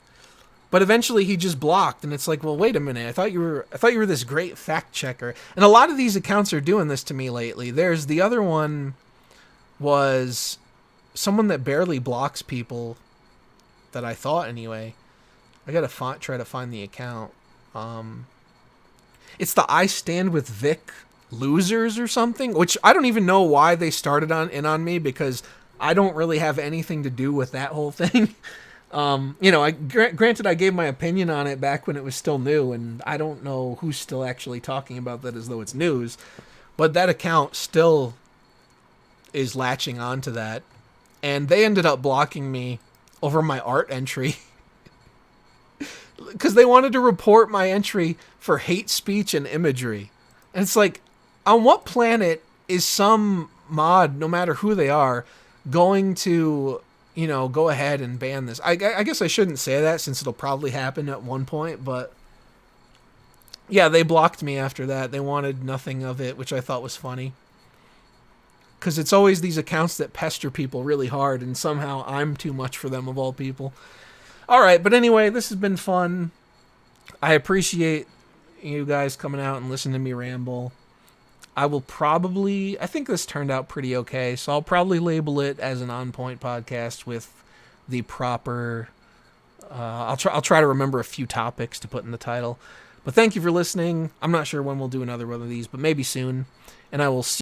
Speaker 1: but eventually he just blocked. And it's like, well, wait a minute. I thought you were this great fact checker. And a lot of these accounts are doing this to me lately. There's the other one was someone that barely blocks people, that I thought anyway. I gotta try to find the account. It's the I Stand with Vic losers or something, which I don't even know why they started on me, because I don't really have anything to do with that whole thing. Granted, I gave my opinion on it back when it was still new, and I don't know who's still actually talking about that as though it's news, but that account still is latching onto that, and they ended up blocking me over my art entry. Because they wanted to report my entry for hate speech and imagery. And it's like, on what planet is some mod, no matter who they are, going to, go ahead and ban this? I guess I shouldn't say that, since it'll probably happen at one point, but yeah, they blocked me after that. They wanted nothing of it, which I thought was funny. Because it's always these accounts that pester people really hard, and somehow I'm too much for them, of all people. All right, but anyway, this has been fun. I appreciate you guys coming out and listening to me ramble. I think this turned out pretty okay, so I'll probably label it as an On Point podcast with the proper. I'll try to remember a few topics to put in the title. But thank you for listening. I'm not sure when we'll do another one of these, but maybe soon. And I will see